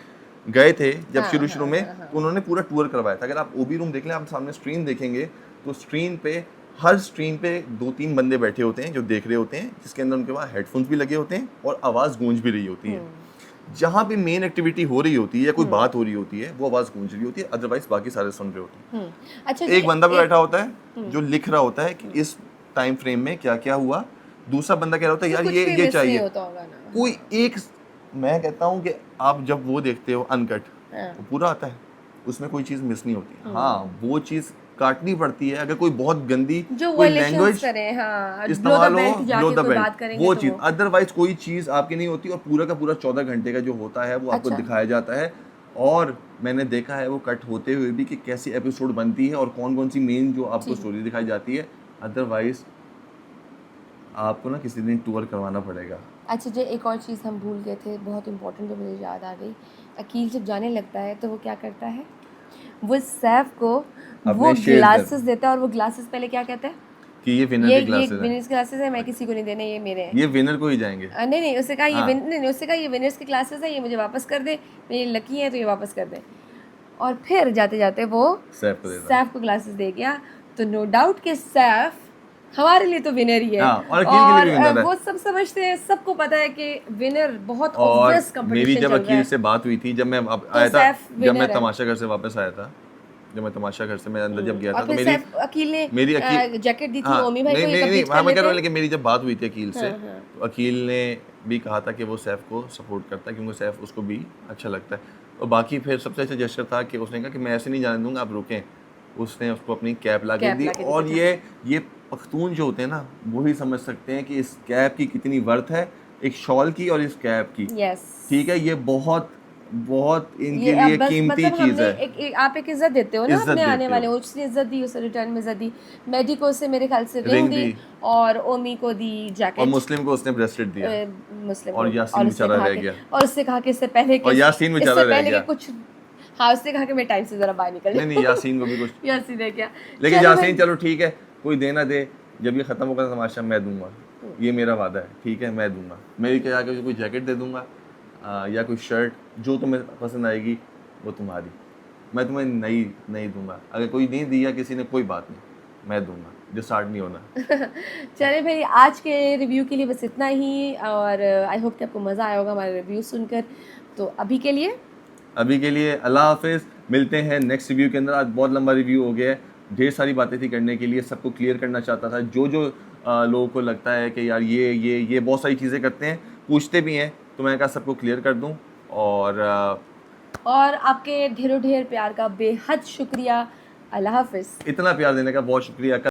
गए थे जब शुरू में, तो उन्होंने पूरा टूर करवाया था। अगर आप OB रूम देख लें, आप सामने स्क्रीन देखेंगे तो हर स्क्रीन पे 2-3 बंदे बैठे होते हैं जो देख रहे होते हैं, जिसके अंदर उनके पास हेडफोन्स भी लगे होते हैं और आवाज़ गूंज भी रही होती है। जहाँ पे मेन एक्टिविटी हो रही होती है या कोई बात हो रही होती है, वो आवाज़ गूंज रही होती है, अदरवाइज बाकी सारे सुन रहे होते हैं। अच्छा एक बंदा भी बैठा होता है जो लिख रहा होता है कि इस टाइम फ्रेम में क्या क्या हुआ, दूसरा बंदा कह रहा होता है यार ये चाहिए। कोई एक, मैं कहता हूँ कि आप जब वो देखते हो अनकट, वो पूरा आता है, उसमें कोई चीज़ मिस नहीं होती। हाँ, वो चीज़ काटनी पड़ती है। अगर कोई बहुत गंदी जो कोई violations लैंग्वेज करें, हाँ, इस्तेमाल हो, below the belt जाके below the कोई belt, बात करेंगे वो तो चीज़। वो अदरवाइज कोई चीज़ आपकी नहीं होती, और पूरा का पूरा 14 घंटे का जो होता है वो आपको अच्छा दिखाया जाता है। और मैंने देखा है वो कट होते हुए भी कि कैसी एपिसोड बनती है और कौन कौन सी मेन जो आपको ठीक स्टोरी दिखाई जाती है। अदरवाइज आपको ना किसी दिन टूर करवाना पड़ेगा। अच्छा जी, एक और चीज़ हम भूल गए थे, बहुत इंपॉर्टेंट, जो मुझे याद आ गई। अकील जब जाने लगता है तो वो क्या करता है, वो सैफ को वो अपने शेयर्स ग्लासेस देता है, और वो ग्लासेस पहले क्या कहता है, कि ये विनर ये के क्लासेस हैं, विनर्स क्लासेस है, मैं किसी को नहीं देने, ये मेरे हैं। ये विनर को ही जाएंगे। नहीं नहीं, उससे कहा ये हाँ। नहीं, उससे कहा ये विनर्स की क्लासेस है, ये मुझे वापस कर दे, मेरी लकी है तो ये वापस कर दे। और फिर जाते जाते वो सैफ को देता सैफ को ग्लासेस दे गया। तो नो डाउट कि सैफ हमारे लिए तो विनर ही है। हाँ, और अकील के लिए भी विनर है। वो सब समझते हैं, सबको पता है कि विनर बहुत और ऑब्वियस मेरी कंपटीशन जब चल रहा अकील है। से बात हुई थी, जब मैं अब तो आया था, सैफ जब मैं विनर है। तमाशा घर से वापस आया था, जब मैं तमाशा घर से मैं अंदर जब गया था, और तो फिर मेरी सैफ अकील ने मेरी अकील जैकेट दी थी हाँ, ओमी भाई नहीं को, ये नहीं नहीं, कंप्लीट हाँ कर मैं कह लेते रहा हूँ, हैं। लेकिन मेरी जब बात हुई थी अकील से, हाँ, हाँ। तो अकील ने भी कहा था कि वो सैफ को सपोर्ट करता है, क्योंकि सैफ उसको भी अच्छा लगता है। और बाकी फिर सबसे अच्छा जेस्चर था कि उसने कहा कि मैं ऐसे नहीं जाने दूंगा, आप रुकें। उसने उसको अपनी कैप ला के कैप दी। ला के दी और थी। ये पख्तून जो होते हैं ना, वही समझ सकते हैं कि इस कैप की कितनी वर्थ है, एक शॉल की और इस कैप की। यस, ठीक है, ये बहुत बहुत इनके ये अब लिए बस कीमती मतलब चीज़ हमने है। आप एक इज्जत देते हो ना इज्जत अपने आने देते वाले, हो। उसने इज्जत दी, उसने रिटर्न में इज्जत दी। मेडी को उससे मेरे ख्याल से रिंग रिंग दी, दी, और ओमी को दी और जैकेट, मुस्लिम को उसने ब्रेसलेट दिया, मुस्लिम और को। यासीन और उसने बेचारा कहा रह कि, गया। और उससे कहा कि इससे पहले कि और यासीन बेचारा इससे रह पहले कि गया। कुछ, हाँ, उसने कहा कि मैं टाइम से ज़रा बाहर निकल नहीं नहीं, यासीन को भी कुछ, यासीन है क्या। लेकिन चलो यासीन भाई, चलो ठीक है, कोई दे ना दे, जब ये ख़त्म होगा तमाशा मैं दूंगा, ये मेरा वादा है। ठीक है, मैं दूंगा, मैं क्या आके कोई जैकेट दे दूंगा, या कोई शर्ट, जो तुम्हें पसंद आएगी वो तुम्हारी, मैं तुम्हें नहीं दूंगा। अगर कोई नहीं दिया किसी ने, कोई बात नहीं, मैं दूंगा, जो स्टार्ट नहीं होना। चले भाई, आज के रिव्यू के लिए बस इतना ही, और आई होप कि आपको मज़ा आया होगा हमारा रिव्यू सुनकर। तो अभी के लिए अल्लाह हाफिज़, मिलते हैं नेक्स्ट रिव्यू के अंदर। आज बहुत लंबा रिव्यू हो गया है, ढेर सारी बातें थी करने के लिए, सबको क्लियर करना चाहता था। जो लोगों को लगता है कि यार ये बहुत सारी चीज़ें करते हैं, पूछते भी हैं, तो मैंने कहा सबको क्लियर कर दूं। और आपके ढेरों ढेर प्यार का बेहद शुक्रिया। अल्लाह हाफिज़। इतना प्यार देने का बहुत शुक्रिया।